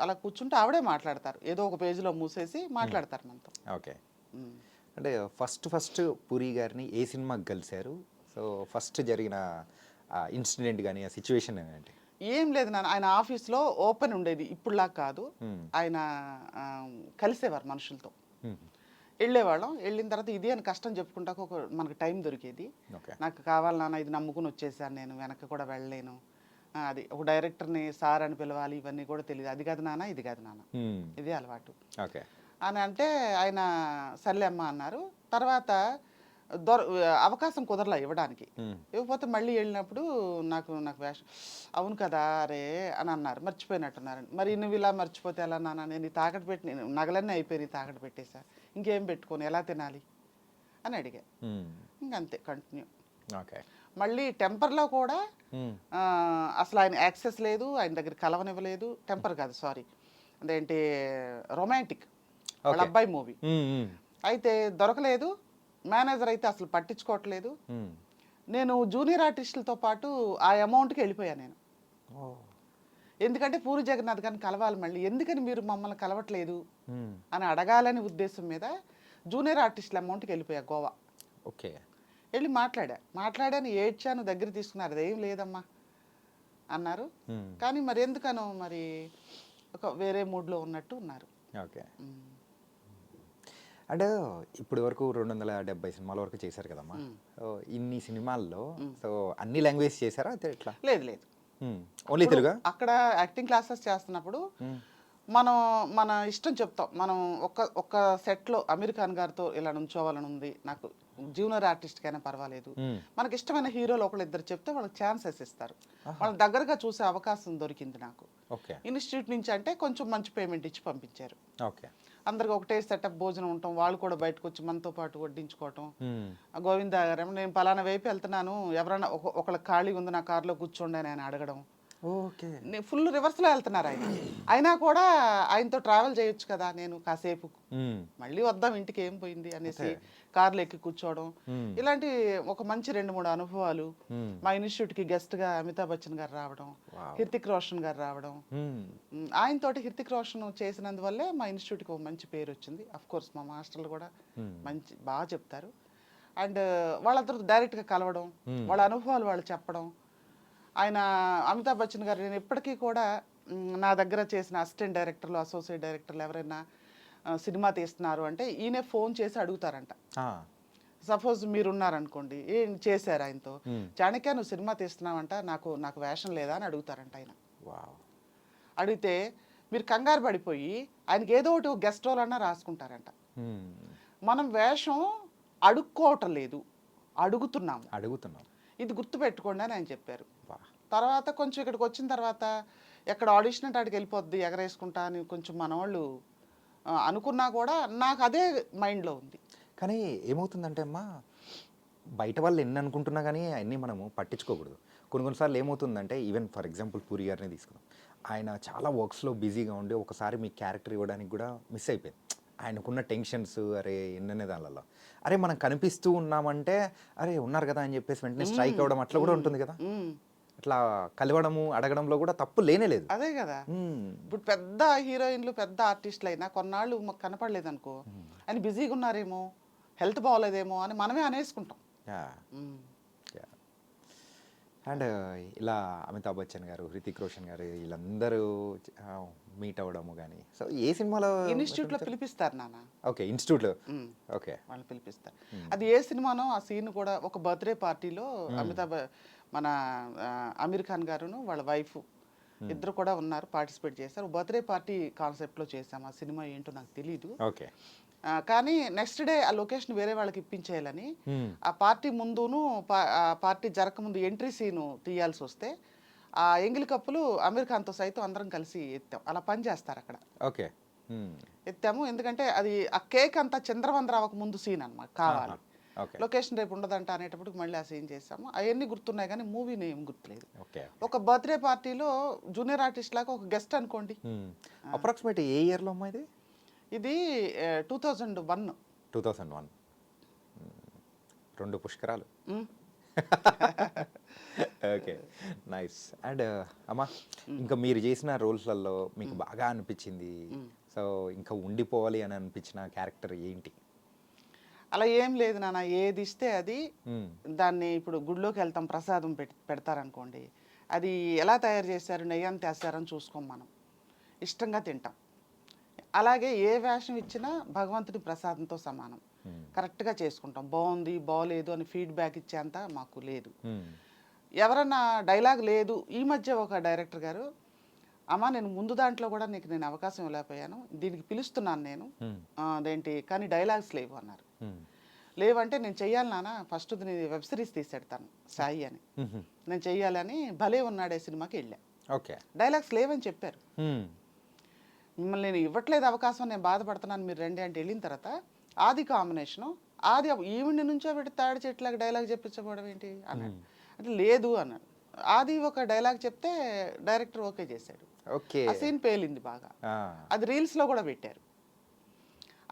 అలా కూర్చుంటే ఆవిడే మాట్లాడతారు, ఏదో ఒక పేజీలో మూసేసి మాట్లాడతారు మనతో. ఓకే. అంటే ఫస్ట్ పూరి గారిని ఏ సినిమాకి కలిశారు? సో ఫస్ట్ జరిగిన ఇన్సిడెంట్ కానీ ఆ సిచ్యువేషన్ ఏంటి? ఏం లేదు నాన్న, ఆయన ఆఫీస్లో ఓపెన్ ఉండేది, ఇప్పుడులా కాదు. ఆయన కలిసేవారు మనుషులతో, వెళ్ళేవాళ్ళం. వెళ్ళిన తర్వాత ఇది అని కష్టం చెప్పుకుంటాక మనకు టైం దొరికేది. నాకు కావాలి నాన్న, ఇది నమ్ముకుని వచ్చేసాను నేను, వెనక్కి కూడా వెళ్ళలేను. అది ఒక డైరెక్టర్ని సార్ అని పిలవాలి, ఇవన్నీ కూడా తెలియదు. అది కాదు నాన్న, ఇది కాదు నాన్న, ఇది అలవాటు అని అంటే ఆయన సర్లేమ్మ అన్నారు. తర్వాత దొర అవకాశం కుదరలా ఇవ్వడానికి. ఇవ్వకపోతే మళ్ళీ వెళ్ళినప్పుడు నాకు నాకు వేషం అవును కదా అరే అని అన్నారు, మర్చిపోయినట్టున్నారని. మరి నువ్వు ఇలా మర్చిపోతే ఎలా నాన్న, నేను ఈ తాకట్టు పెట్టి నేను నగలన్నీ అయిపోయి తాకట్టు పెట్టేశా, ఇంకేం పెట్టుకొని ఎలా తినాలి అని అడిగా. ఇంకంతే కంటిన్యూ. ఓకే. మళ్ళీ టెంపర్లో కూడా అసలు ఆయన యాక్సెస్ లేదు, ఆయన దగ్గర కలవనివ్వలేదు. టెంపర్ కాదు సారీ, అదేంటి రొమాంటిక్ వాళ్ళ అబ్బాయి మూవీ అయితే దొరకలేదు. మేనేజర్ అయితే అసలు పట్టించుకోవట్లేదు. నేను జూనియర్ ఆర్టిస్టులతో పాటు ఆ అమౌంట్కి వెళ్ళిపోయాను నేను. ఎందుకంటే పూరి జగన్నాథ్ గారిని కలవాలి, మళ్ళీ ఎందుకని మీరు మమ్మల్ని కలవట్లేదు అని అడగాలని ఉద్దేశం మీద జూనియర్ ఆర్టిస్టుల అమౌంట్కి వెళ్ళిపోయా గోవా. ఓకే. వెళ్ళి మాట్లాడాను, ఏడ్చాను, దగ్గర తీసుకున్నారు. అదేం లేదమ్మా అన్నారు. కానీ మరి ఎందుకనో మరి ఒక వేరే మూడ్లో ఉన్నట్టు ఉన్నారు. ఓకే. అంటే ఇప్పటి వరకు 270 సినిమాల వరకు చేశారు కదమ్మా. ఇన్ని సినిమాల్లో సో అన్ని లాంగ్వేజ్ చేశారా ఎట్లా? లేదు ఓన్లీ తెలుగు. అక్కడ యాక్టింగ్ క్లాసెస్ చేస్తున్నప్పుడు మనం మన ఇష్టం చెప్తాం. మనం ఒక్క సెట్లో అమీర్ ఖాన్ గారితో ఇలా నుంచోవాలని ఉంది, నాకు జూనియర్ ఆర్టిస్ట్కైనా పర్వాలేదు, మనకి ఇష్టమైన హీరోలు ఒకళ్ళిద్దరు చెప్తే వాళ్ళకి ఛాన్సెస్ ఇస్తారు. వాళ్ళకి దగ్గరగా చూసే అవకాశం దొరికింది నాకు. ఇన్స్టిట్యూట్ నుంచి అంటే కొంచెం మంచి పేమెంట్ ఇచ్చి పంపించారు. అందరికి ఒకటే సెటప్ భోజనం ఉంటాం, వాళ్ళు కూడా బయటకు వచ్చి మనతో పాటు వడ్డించుకోవటం. గోవిందా గారు నేను పలానా వైపు వెళ్తున్నాను, ఎవరైనా ఒకళ్ళ ఖాళీ ఉంది నా కారులో కూర్చోండి అని ఆయన అడగడం. ఫుల్ రివర్స్లో వెళ్తున్నారు ఆయన, అయినా కూడా ఆయనతో ట్రావెల్ చేయొచ్చు కదా, నేను కాసేపు మళ్ళీ వద్దాం ఇంటికి ఏం పోయింది అనేసి కార్లు ఎక్కి కూర్చోవడం. ఇలాంటి ఒక మంచి 2-3 అనుభవాలు. మా ఇన్స్టిట్యూట్కి గెస్ట్గా అమితాబ్ బచ్చన్ గారు రావడం, హృతిక్ రోషన్ గారు రావడం. ఆయనతోటి హృతిక్ రోషన్ చేసినందువల్లే మా ఇన్స్టిట్యూట్కి ఒక మంచి పేరు వచ్చింది. అఫ్ కోర్స్ మా మాస్టర్లు కూడా బాగా చెప్తారు. అండ్ వాళ్ళందరూ డైరెక్ట్గా కలవడం, వాళ్ళ అనుభవాలు వాళ్ళు చెప్పడం. ఆయన అమితాబ్ బచ్చన్ గారు నేను ఇప్పటికీ కూడా నా దగ్గర చేసిన అసిస్టెంట్ డైరెక్టర్లు, అసోసియేట్ డైరెక్టర్లు ఎవరైనా సినిమా తీస్తున్నారు అంటే ఈయనే ఫోన్ చేసి అడుగుతారంట. సపోజ్ మీరున్నారనుకోండి, ఏం చేశారు ఆయనతో, చాణక్య నువ్వు సినిమా తీస్తున్నావంట, నాకు వేషం లేదా అని అడుగుతారంట ఆయన. అడిగితే మీరు కంగారు పడిపోయి ఆయనకి ఏదో ఒకటి గెస్ట్ రోల్ అన్నా రాసుకుంటారంట. మనం వేషం అడుక్కోవటం లేదు, అడుగుతున్నాం. ఇది గుర్తుపెట్టుకోండి అని ఆయన చెప్పారు. తర్వాత కొంచెం ఇక్కడికి వచ్చిన తర్వాత ఎక్కడ ఆడిషన్ అంటే అక్కడికి వెళ్ళిపోద్ది ఎగరేసుకుంటా అని కొంచెం మనవాళ్ళు అనుకున్నా కూడా నాకు అదే మైండ్లో ఉంది. కానీ ఏమవుతుందంటే అమ్మా, బయట వాళ్ళు ఎన్ని అనుకుంటున్నా కానీ అవన్నీ మనము పట్టించుకోకూడదు. కొన్నిసార్లు ఏమవుతుందంటే, ఈవెన్ ఫర్ ఎగ్జాంపుల్ పూరి గారిని తీసుకుందాం, ఆయన చాలా వర్క్స్లో బిజీగా ఉండి ఒకసారి మీ క్యారెక్టర్ ఇవ్వడానికి కూడా మిస్ అయిపోయింది. ఆయనకున్న టెన్షన్స్ అరే ఎన్ననే దానిలో అరే మనం కనిపిస్తూ ఉన్నామంటే అరే ఉన్నారు కదా అని చెప్పేసి వెంటనే స్ట్రైక్ అవ్వడం అట్లా కూడా ఉంటుంది కదా. అట్లా కలవడము అడగడంలో కూడా తప్పు లేనేలేదు. అదే కదా, ఇప్పుడు పెద్ద హీరోయిన్లు పెద్ద ఆర్టిస్టులు అయినా కొన్నాళ్ళు మాకు కనపడలేదు అనుకో, అని బిజీగా ఉన్నారేమో, హెల్త్ బాగోలేదేమో అని మనమే అనేసుకుంటాం. అండ్ ఇలా అమితాబ్ బచ్చన్ గారు, హృతిక్ రోషన్ గారు వీళ్ళందరూ మీట్ అవ్వడము కానీ, సో ఏ సినిమాలో ఇన్స్టిట్యూట్లో పిలిపిస్తారు నాన్న. ఓకే, ఇన్స్టిట్యూట్లో. ఓకే, వాళ్ళు పిలిపిస్తారు. అది ఏ సినిమానో ఆ సీన్ కూడా ఒక బర్త్డే పార్టీలో మన అమీర్ ఖాన్ గారును వాళ్ళ వైఫ్ ఇద్దరు కూడా ఉన్నారు, పార్టిసిపేట్ చేశారు. బర్త్డే పార్టీ కాన్సెప్ట్లో చేసాం. ఆ సినిమా ఏంటో నాకు తెలీదు. ఓకే. కానీ నెక్స్ట్ డే ఆ లొకేషన్ వేరే వాళ్ళకి ఇప్పించేయాలని ఆ పార్టీ ముందును పార్టీ జరగకముందు ఎంట్రీ సీను తీయాల్సి వస్తే ఆ ఎంగిలి కప్పులు అమీర్ ఖాన్తో సైతం అందరం కలిసి ఎత్తాం. అలా పని చేస్తారు అక్కడ. ఓకే, ఎత్తాము. ఎందుకంటే అది ఆ కేక్ అంతా చంద్రవందరావకు ముందు సీన్ అన్నమాట, కావాలి. లొకేషన్ రేపు ఉండదంట అనేటప్పుడు మళ్ళీ ఆ సీన్ చేసాము. అవన్నీ గుర్తున్నాయి కానీ మూవీని ఏం గుర్తులేదు. ఒక బర్త్డే పార్టీలో జూనియర్ ఆర్టిస్ట్ లాగా ఒక గెస్ట్ అనుకోండి. అప్రాక్సిమేట్ ఏ ఇయర్లో అమ్మా ఇది? ఇది 2001. 2001. 2 పుష్కరాలు. Okay, nice. అండ్ అమ్మా, ఇంకా మీరు చేసిన రోల్స్లలో మీకు బాగా అనిపించింది, సో ఇంకా ఉండిపోవాలి అని అనిపించిన క్యారెక్టర్ ఏంటి? అలా ఏం లేదు నాన్న, ఏది ఇస్తే అది. దాన్ని ఇప్పుడు గుడిలోకి వెళ్తాం, ప్రసాదం పెడతారనుకోండి, అది ఎలా తయారు చేశారు, నెయ్యి అంత వేస్తారని చూసుకోం, మనం ఇష్టంగా తింటాం. అలాగే ఏ వేషం ఇచ్చినా భగవంతుడి ప్రసాదంతో సమానం, కరెక్ట్గా చేసుకుంటాం. బాగుంది బాగోలేదు అని ఫీడ్బ్యాక్ ఇచ్చేంత మాకు లేదు. ఎవరన్నా డైలాగ్ లేదు, ఈ మధ్య ఒక డైరెక్టర్ గారు, అమ్మ నేను ముందు దాంట్లో కూడా నీకు నేను అవకాశం ఇవ్వలేకపోయాను, దీనికి పిలుస్తున్నాను నేను, అదేంటి కానీ డైలాగ్స్ లేవు అన్నారు. లేవంటే నేను చెయ్యాలి నాన్న, ఫస్ట్ వెబ్ సిరీస్ తీసేడతాను సాయి అని, నేను చెయ్యాలని భలే ఉన్నాడే సినిమాకి వెళ్ళా. ఓకే. డైలాగ్స్ లేవని చెప్పారు. మిమ్మల్ని నేను ఇవ్వట్లేదు అవకాశం, నేను బాధపడుతున్నాను, మీరు రండి అంటే వెళ్ళిన తర్వాత ఆది కాంబినేషను, ఆది ఈవిని నుంచో పెట్టి తాడి చెట్లాగా డైలాగ్ చెప్పించబోవడం ఏంటి అన్నాడు. అంటే లేదు అన్నాడు. ఆది ఒక డైలాగ్ చెప్తే డైరెక్టర్ ఓకే చేశాడు. ఓకే. ఆ సీన్ పేలింది బాగా, అది రీల్స్లో కూడా పెట్టారు.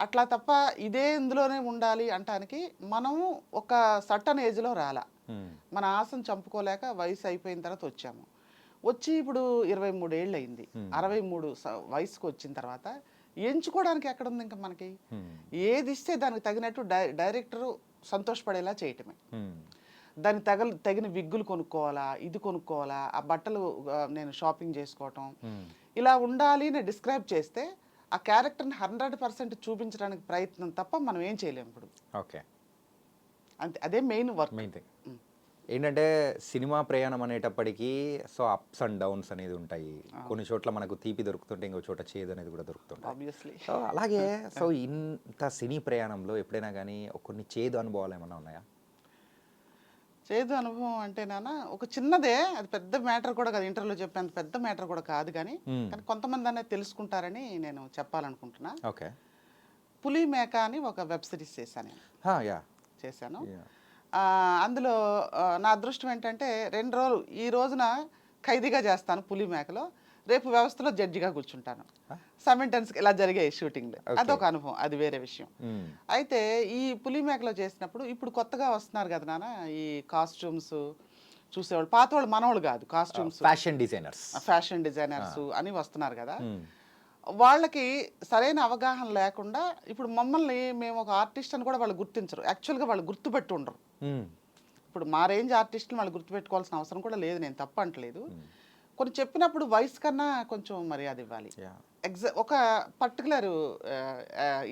అట్లా తప్ప ఇదే ఇందులోనే ఉండాలి అంటానికి మనము ఒక సర్టన్ ఏజ్లో రాలా, మన ఆశను చంపుకోలేక వయసు అయిపోయిన తర్వాత వచ్చాము. వచ్చి ఇప్పుడు 23 ఏళ్ళు అయింది, 63 వయసుకు వచ్చిన తర్వాత ఎంచుకోవడానికి ఎక్కడ ఉంది ఇంకా మనకి? ఏది ఇస్తే దానికి తగినట్టు డైరెక్టరు సంతోషపడేలా చేయటమే. దానికి తగిన విగ్గులు కొనుక్కోవాలా, ఇది కొనుక్కోవాలా, ఆ బట్టలు నేను షాపింగ్ చేసుకోవటం, ఇలా ఉండాలి అని డిస్క్రైబ్ చేస్తే ఆ క్యారెక్టర్ని 100% చూపించడానికి ప్రయత్నం తప్ప మనం ఏం చేయలేము ఇప్పుడు. ఓకే. అంతే, అదే మెయిన్ వర్క్. మెయిన్ థింగ్ ఏంటంటే సినిమా ప్రయాణం అనేటప్పటికీ సో అప్స్ అండ్ డౌన్స్ అనేది ఉంటాయి. కొన్ని చోట్ల మనకు తీపి దొరుకుతుంటే ఇంకో చోట చేదు అనేది కూడా దొరుకుతుంటుంది. ఆబ్వియస్లీ. సో అలాగే సో ఇంత సినీ ప్రయాణంలో ఎప్పుడైనా కానీ కొన్ని చేదు అనుభవాలు ఏమైనా ఉన్నాయా? చేదు అనుభవం అంటే నాన్న ఒక చిన్నదే, అది పెద్ద మ్యాటర్ కూడా కాదు, ఇంటర్వ్యూలో చెప్పేంత పెద్ద మ్యాటర్ కూడా కాదు, కానీ కొంతమంది అనేది తెలుసుకుంటారని నేను చెప్పాలనుకుంటున్నా. ఓకే. పులి మేక అని ఒక వెబ్ సిరీస్ చేశాను నేను. చేశాను. అందులో నా అదృష్టం ఏంటంటే 2 రోజులు, ఈ రోజున ఖైదీగా చేస్తాను పులి మేకలో, రేపు వ్యవస్థలో జడ్జిగా కూర్చుంటాను. సమింటెన్స్ ఇలా జరిగాయి షూటింగ్లో, అదొక అనుభవం, అది వేరే విషయం. అయితే ఈ పులి మేకలో చేసినప్పుడు ఇప్పుడు కొత్తగా వస్తున్నారు కదా నాన్న ఈ కాస్ట్యూమ్స్ చూసేవాళ్ళు, పాత వాళ్ళు మనవాళ్ళు కాదు, కాస్ట్యూమ్స్ ఫ్యాషన్ డిజైనర్స్ అని వస్తున్నారు కదా, వాళ్ళకి సరైన అవగాహన లేకుండా ఇప్పుడు మమ్మల్ని మేము ఒక ఆర్టిస్ట్ అని కూడా వాళ్ళు గుర్తించరు. యాక్చువల్గా వాళ్ళు గుర్తుపెట్టి ఉండరు. ఇప్పుడు మా రేంజ్ ఆర్టిస్ట్ని వాళ్ళు గుర్తుపెట్టుకోవాల్సిన అవసరం కూడా లేదు, నేను తప్పు అంటలేదు. కొన్ని చెప్పినప్పుడు వయసు కన్నా కొంచెం మర్యాద ఇవ్వాలి. ఒక పర్టికులర్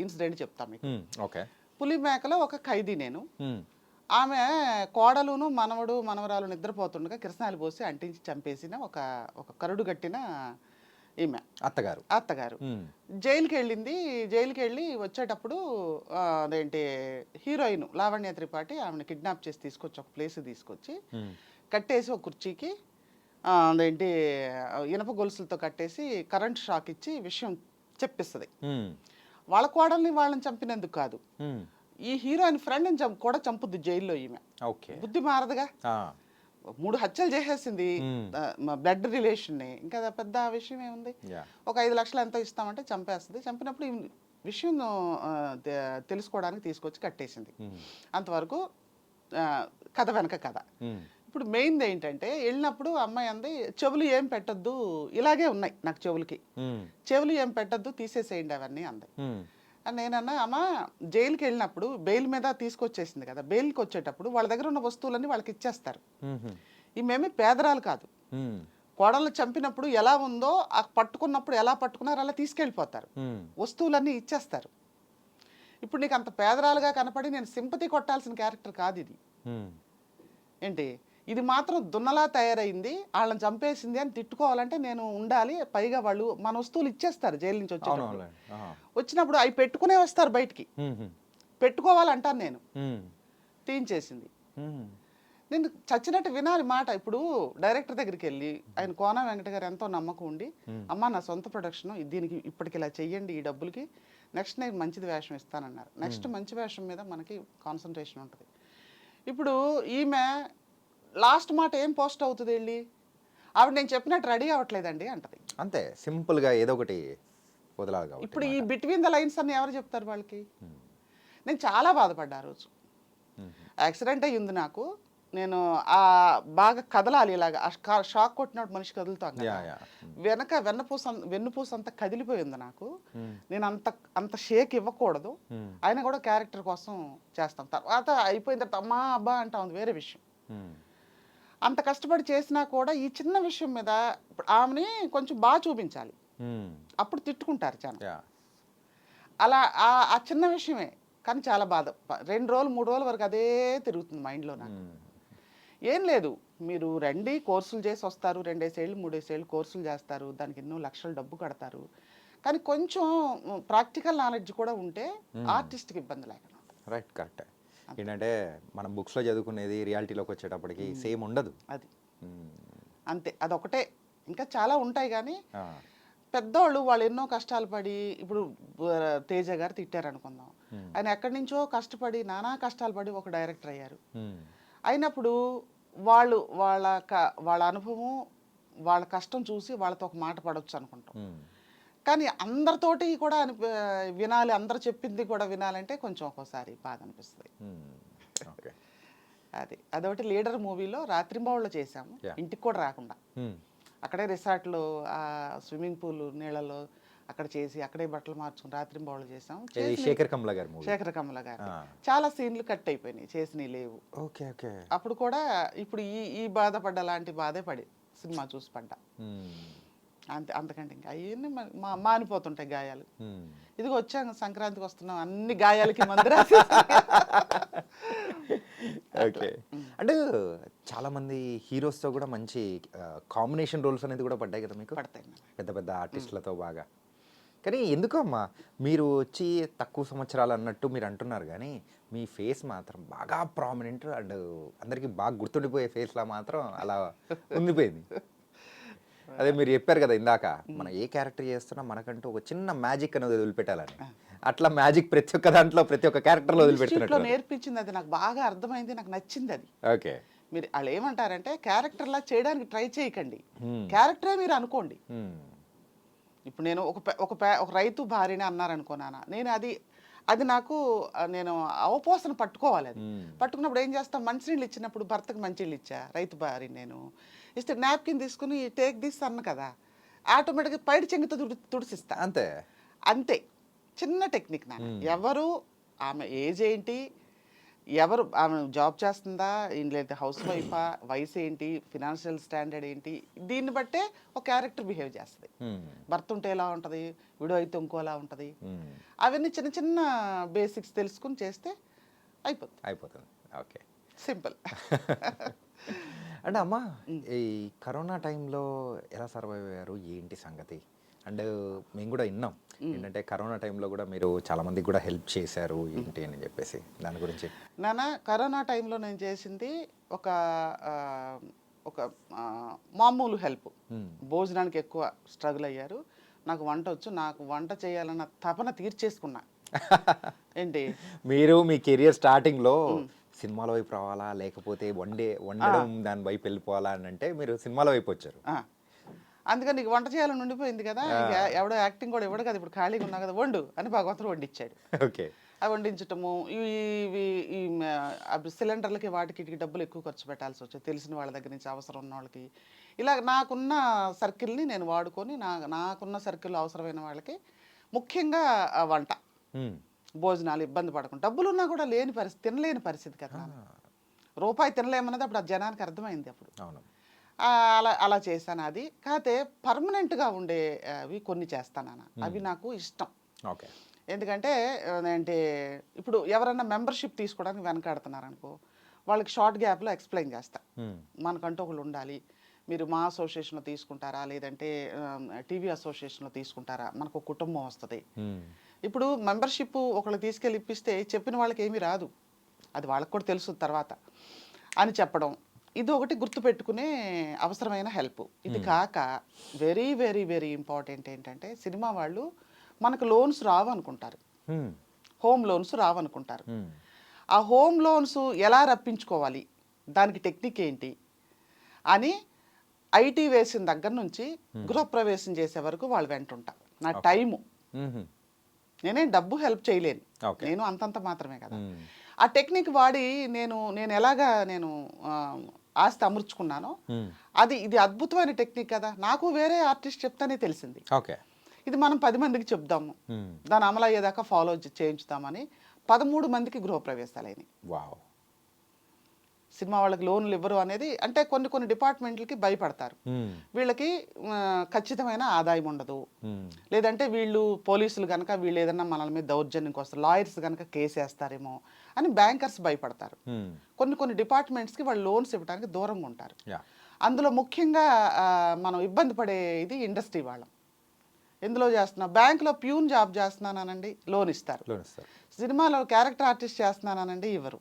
ఇన్సిడెంట్ చెప్తాను మీకు. పులి మేకలో ఒక ఖైదీ నేను, ఆమె కోడలును మనవడు మనవరాలు నిద్రపోతుండగా కిరసనాయలు పోసి అంటించి చంపేసిన ఒక కరుడు గట్టిన ఈమె అత్తగారు జైలుకి వెళ్ళింది. జైలుకి వెళ్ళి వచ్చేటప్పుడు అదేంటి హీరోయిన్ లావణ్య త్రిపాఠి ఆమెను కిడ్నాప్ చేసి తీసుకొచ్చి ఒక ప్లేస్ తీసుకొచ్చి కట్టేసి ఒక కుర్చీకి అదేంటి ఇనప గొలుసులతో కట్టేసి కరెంట్ షాక్ ఇచ్చి విషయం చెప్పిస్తుంది. వాళ్ళ కోడల్ని వాళ్ళని చంపినందుకు కాదు, ఈ హీరోయిన్ ఫ్రెండ్ని కూడా చంపుద్ది జైల్లో ఈమె. బుద్ధి మారదుగా, 3 హత్యలు చేసేసింది బ్లడ్ రిలేషన్ని, ఇంకా పెద్ద విషయం ఏముంది? ఒక 5 లక్షలు ఎంతో ఇస్తామంటే చంపేస్తుంది. చంపినప్పుడు ఈ విషయం తెలుసుకోవడానికి తీసుకొచ్చి కట్టేసింది. అంతవరకు కథ వెనక కథ. ఇప్పుడు మెయిన్ ఏంటంటే వెళ్ళినప్పుడు అమ్మాయి అంది చెవులు ఏం పెట్టద్దు, ఇలాగే ఉన్నాయి నాకు చెవులు ఏం పెట్టద్దు, తీసేసేయండి అవన్నీ అంది. నేనన్నా అమ్మ జైలుకి వెళ్ళినప్పుడు బెయిల్ మీద తీసుకొచ్చేసింది కదా, బెయిల్కి వచ్చేటప్పుడు వాళ్ళ దగ్గర ఉన్న వస్తువులన్నీ వాళ్ళకి ఇచ్చేస్తారు. ఈమెమి పేదరాలు కాదు, కోడళ్ళు చంపినప్పుడు ఎలా ఉందో ఆ పట్టుకున్నప్పుడు ఎలా పట్టుకున్నారో అలా తీసుకెళ్ళిపోతారు, వస్తువులన్నీ ఇచ్చేస్తారు. ఇప్పుడు నీకు అంత పేదరాలుగా కనపడి నేను సింపతి కొట్టాల్సిన క్యారెక్టర్ కాదు ఇది. ఏంటి ఇది మాత్రం దున్నలా తయారైంది, వాళ్ళని చంపేసింది అని తిట్టుకోవాలంటే నేను ఉండాలి. పైగా వాళ్ళు మన వస్తువులు ఇచ్చేస్తారు జైలు నుంచి వచ్చినప్పుడు అవి పెట్టుకునే వస్తారు బయటికి, పెట్టుకోవాలంటాను నేను. తీయించేసింది. నేను చచ్చినట్టు వినాలి మాట. ఇప్పుడు డైరెక్టర్ దగ్గరికి వెళ్ళి ఆయన కోన వెంకట గారు ఎంతో నమ్మకం ఉండి, అమ్మ నా సొంత ప్రొడక్షన్ దీనికి ఇప్పటికి ఇలా చెయ్యండి ఈ డబ్బులకి, నెక్స్ట్ నేను మంచిది వేషం ఇస్తానన్నారు. నెక్స్ట్ మంచి వేషం మీద మనకి కాన్సన్ట్రేషన్ ఉంటుంది. ఇప్పుడు ఈమె లాస్ట్ మాట ఏం పోస్ట్ అవుతుంది వెళ్ళి, ఆవిడ నేను చెప్పినట్టు రెడీ అవ్వట్లేదండి అంటది. అంతే సింపుల్గా ఏదో ఒకటి వదలాలి. ఇప్పుడు ఈ బిట్వీన్ ద లైన్స్ అని ఎవరు చెప్తారు వాళ్ళకి? నేను చాలా బాధపడ్డా ఆ రోజు. యాక్సిడెంట్ అయ్యింది నాకు, నేను బాగా కదలాలి, ఇలాగా షాక్ కొట్టినప్పుడు మనిషి కదులుతాం కదా, వెనక వెన్నుపూస అంతా కదిలిపోయింది నాకు. నేను అంత షేక్ ఇవ్వకూడదు, అయినా కూడా క్యారెక్టర్ కోసం చేస్తాం. తర్వాత అయిపోయిన తర్వాత అమ్మా అబ్బా అంటా ఉంది వేరే విషయం. అంత కష్టపడి చేసినా కూడా ఈ చిన్న విషయం మీద ఆమెని కొంచెం బాగా చూపించాలి, అప్పుడు తిట్టుకుంటారు చాలా. అలా ఆ చిన్న విషయమే కానీ చాలా బాధ. 2 రోజులు 3 రోజుల వరకు అదే తిరుగుతుంది మైండ్లో నాకు. ఏం లేదు, మీరు రండి కోర్సులు చేసి వస్తారు, 2 ఏళ్ళు 3 ఏళ్ళు కోర్సులు చేస్తారు, దానికి ఎన్నో లక్షలు డబ్బు కడతారు, కానీ కొంచెం ప్రాక్టికల్ నాలెడ్జ్ కూడా ఉంటే ఆర్టిస్ట్కి ఇబ్బంది లేకుండా. Right, correct. ఏంటంటే మనం బుక్స్లో చదువుకునేది రియాలిటీలోకి వచ్చేటప్పటికి సేమ్ ఉండదు. అది మ్మ్. అంతే, అదొకటే. ఇంకా చాలా ఉంటాయి కానీ ఆ, పెద్దోళ్ళు వాళ్ళు ఎన్నో కష్టాలు పడి, ఇప్పుడు తేజ గారు తిట్టారు అనుకుందాం, ఆయన ఎక్కడి నుంచో కష్టపడి నానా కష్టాలు పడి ఒక డైరెక్టర్ అయ్యారు. మ్మ్. అయినప్పుడు వాళ్ళు వాళ్ళ అనుభవం, వాళ్ళ కష్టం చూసి వాళ్ళతో ఒక మాట పడవచ్చు అనుకుంటాం. మ్మ్. కానీ అందరితోటి కూడా వినాలి, అందరు చెప్పింది కూడా వినాలంటే కొంచెం ఒక్కోసారి బాధ అనిపిస్తుంది. మ్మ్. ఓకే. అదొకటి లీడర్ మూవీలో రాత్రింబవళ్ళు చేశాము, Yeah. ఇంటికి కూడా రాకుండా. మ్మ్. అక్కడే రిసార్ట్లో ఆ స్విమ్మింగ్ పూల్ నీళ్ళలో అక్కడ చేసి అక్కడే బట్టలు మార్చుకుని రాత్రింబవళ్ళు చేసాం. ఇది శేఖర్ కమల గారి మూవీ. శేఖర కమల గారు ఆ. చాలా సీన్లు కట్ అయిపోయినాయి, చేసినవి లేవు. Okay okay. అప్పుడు కూడా ఇప్పుడు ఈ బాధపడ్డ లాంటి బాధే పడి సినిమా చూసి పడ్డా. మ్మ్. అంతకంటే ఇంకా అవన్నీ మానిపోతుంటాయి గాయాలు. మ్మ్. ఇదిగో వచ్చాం, సంక్రాంతికి వస్తున్నాం, అన్ని గాయాలకి మందు రాసి. ఓకే. అంటే చాలా మంది హీరోస్తో కూడా మంచి కాంబినేషన్ రోల్స్ అనేది కూడా పడ్డాయి కదా మీకు, పడతాయి. పెద్ద పెద్ద ఆర్టిస్టులతో బాగా. కానీ ఎందుకో అమ్మా మీరు వచ్చి తక్కువ సంవత్సరాలు అన్నట్టు మీరు అంటున్నారు, కానీ మీ ఫేస్ మాత్రం బాగా ప్రామినెంట్ అండ్ అందరికీ బాగా గుర్తుండిపోయే ఫేస్లా మాత్రం అలా ఉండిపోయింది. అదే మీరు చెప్పారు కదా ఇందాక, మనం ఏ క్యారెక్టర్ చేస్తున్నా మనకంటూ ఒక చిన్న మ్యాజిక్ అనేది వదిలిపెట్టాలని, అట్లా మ్యాజిక్ ప్రతి ఒక్క దాంట్లో ప్రతి ఒక్క క్యారెక్టర్లో వదిలిపెట్టినట్లు నేర్పించింది అది నాకు బాగా అర్థమైంది, నాకు నచ్చింది అది. ఓకే. మీరు వాళ్ళు ఏమంటారంటే క్యారెక్టర్లా చేయడానికి ట్రై చేయకండి, క్యారెక్టరే మీరు అనుకోండి. ఇప్పుడు నేను ఒక రైతు భార్యని అన్నారనుకున్నాను నేను, అది నాకు నేను అవపోసన పట్టుకోవాలి. అది పట్టుకున్నప్పుడు ఏం చేస్తాం, మంచినీళ్ళు ఇచ్చినప్పుడు భర్తకు మంచినీళ్ళు ఇచ్చా, రైతు భార్య నేను ఇస్తే నాప్కిన్ తీసుకుని టేక్ దిస్ అన్న కదా, ఆటోమేటిక్గా పైడి చెంగుతో తుడిసిస్తా. అంతే అంతే, చిన్న టెక్నిక్ నాన్న. ఎవరు ఆమె ఏజ్ ఏంటి, ఎవరు ఆమె జాబ్ చేస్తుందా, లేదా హౌస్ వైఫా, వయసు ఏంటి, ఫినాన్షియల్ స్టాండర్డ్ ఏంటి, దీన్ని బట్టే ఒక క్యారెక్టర్ బిహేవ్ చేస్తుంది. భర్త ఉంటే ఎలా ఉంటుంది, విడో అయితే ఇంకోలా ఉంటుంది. అవన్నీ చిన్న చిన్న బేసిక్స్ తెలుసుకుని చేస్తే అయిపోతుంది. Okay, simple. అంటే అమ్మా ఈ కరోనా టైంలో ఎలా సర్వైవ్ అయ్యారు, ఏంటి సంగతి? అండ్ మేము కూడా విన్నాం ఏంటంటే కరోనా టైంలో కూడా మీరు చాలా మందికి కూడా హెల్ప్ చేశారు ఏంటి అని చెప్పేసి, దాని గురించి. నాన్న, కరోనా టైంలో నేను చేసింది ఒక మామూలు హెల్ప్. భోజనానికి ఎక్కువ స్ట్రగుల్ అయ్యారు, నాకు వంట వచ్చు, నాకు వంట చేయాలన్న తపన తీర్చేసుకున్నా. ఏంటి మీరు మీ కెరియర్ స్టార్టింగ్లో సినిమాల వైపు రావాలా లేకపోతే వండడం దాని వైపు వెళ్ళిపోవాలా అని అంటే మీరు సినిమాల వైపు వచ్చారు. అందుకని నీకు వంట చేయాలని ఉండిపోయింది కదా, ఎవడో యాక్టింగ్ కూడా ఇవ్వడు కదా, ఇప్పుడు ఖాళీగా ఉన్నా కదా, వండు అని భగవంతుడు వండిచ్చాడు. ఓకే. అవి వండించటము, ఈ సిలిండర్లకి వాటికి డబ్బులు ఎక్కువ ఖర్చు పెట్టాల్సి వచ్చేది, తెలిసిన వాళ్ళ దగ్గర నుంచి అవసరం ఉన్న వాళ్ళకి. ఇలా నాకున్న సర్కిల్ని నేను వాడుకొని నాకున్న సర్కిల్ అవసరమైన వాళ్ళకి ముఖ్యంగా వంట, భోజనాలు ఇబ్బంది పడకుండా, డబ్బులు ఉన్నా కూడా లేని పరిస్థితి, తినలేని పరిస్థితి కదా, రూపాయి తినలేమన్నది అప్పుడు ఆ జనానికి అర్థమైంది. అప్పుడు అవును, అలా చేశాను. అది కాకపోతే పర్మనెంట్గా ఉండే అవి కొన్ని చేస్తాను, అవి నాకు ఇష్టం. ఓకే. ఎందుకంటే అంటే ఇప్పుడు ఎవరన్నా మెంబర్షిప్ తీసుకోవడానికి వెనకాడుతున్నారు అనుకో, వాళ్ళకి షార్ట్ గ్యాప్లో ఎక్స్ప్లెయిన్ చేస్తా, మనకంటూ ఒకళ్ళు ఉండాలి, మీరు మా అసోసియేషన్లో తీసుకుంటారా లేదంటే టీవీ అసోసియేషన్లో తీసుకుంటారా, మనకు ఒక కుటుంబం వస్తుంది. ఇప్పుడు మెంబర్షిప్ ఒకళ్ళు తీసుకెళ్ళి ఇప్పిస్తే చెప్పిన వాళ్ళకి ఏమీ రాదు, అది వాళ్ళకి కూడా తెలుసు తర్వాత అని చెప్పడం, ఇది ఒకటి గుర్తుపెట్టుకునే అవసరమైన హెల్ప్. ఇది కాక వెరీ వెరీ వెరీ ఇంపార్టెంట్ ఏంటంటే, సినిమా వాళ్ళు మనకు లోన్స్ రావనుకుంటారు, హోమ్ లోన్స్ రావనుకుంటారు. ఆ హోమ్ లోన్స్ ఎలా రప్పించుకోవాలి, దానికి టెక్నిక్ ఏంటి అని ఐటీ వేసిన దగ్గర నుంచి గృహప్రవేశం చేసే వరకు వాళ్ళు వెంటుంటా. నా టైము, నేనేం డబ్బు హెల్ప్ చేయలేను, నేను అంతంత మాత్రమే కదా. ఆ టెక్నిక్ వాడి నేను ఎలాగా ఆస్తి అమర్చుకున్నానో ఇది అద్భుతమైన టెక్నిక్ కదా, నాకు వేరే ఆర్టిస్ట్ చెప్తానే తెలిసింది. ఓకే. ఇది మనం 10 మందికి చెప్దాము, దాని అమలు అయ్యేదాకా ఫాలో చేయించుతామని 13 మందికి గృహప్రవేశాలైనవి. వావ్. సినిమా వాళ్ళకి లోన్లు ఇవ్వరు అనేది, అంటే కొన్ని డిపార్ట్మెంట్లకి భయపడతారు, వీళ్ళకి ఖచ్చితమైన ఆదాయం ఉండదు, లేదంటే వీళ్ళు పోలీసులు కనుక వీళ్ళు ఏదన్నా మనల మీద దౌర్జన్యంకి వస్తారు, లాయర్స్ కనుక కేసు వేస్తారేమో అని బ్యాంకర్స్ భయపడతారు. కొన్ని డిపార్ట్మెంట్స్కి వాళ్ళు లోన్స్ ఇవ్వడానికి దూరంగా ఉంటారు. అందులో ముఖ్యంగా మనం ఇబ్బంది పడే ఇది ఇండస్ట్రీ వాళ్ళం. ఎందులో చేస్తున్నా, బ్యాంకులో ప్యూన్ జాబ్ చేస్తున్నానండి, లోన్ ఇస్తారు. సినిమాలో క్యారెక్టర్ ఆర్టిస్ట్ చేస్తున్నానండి, ఇవ్వరు.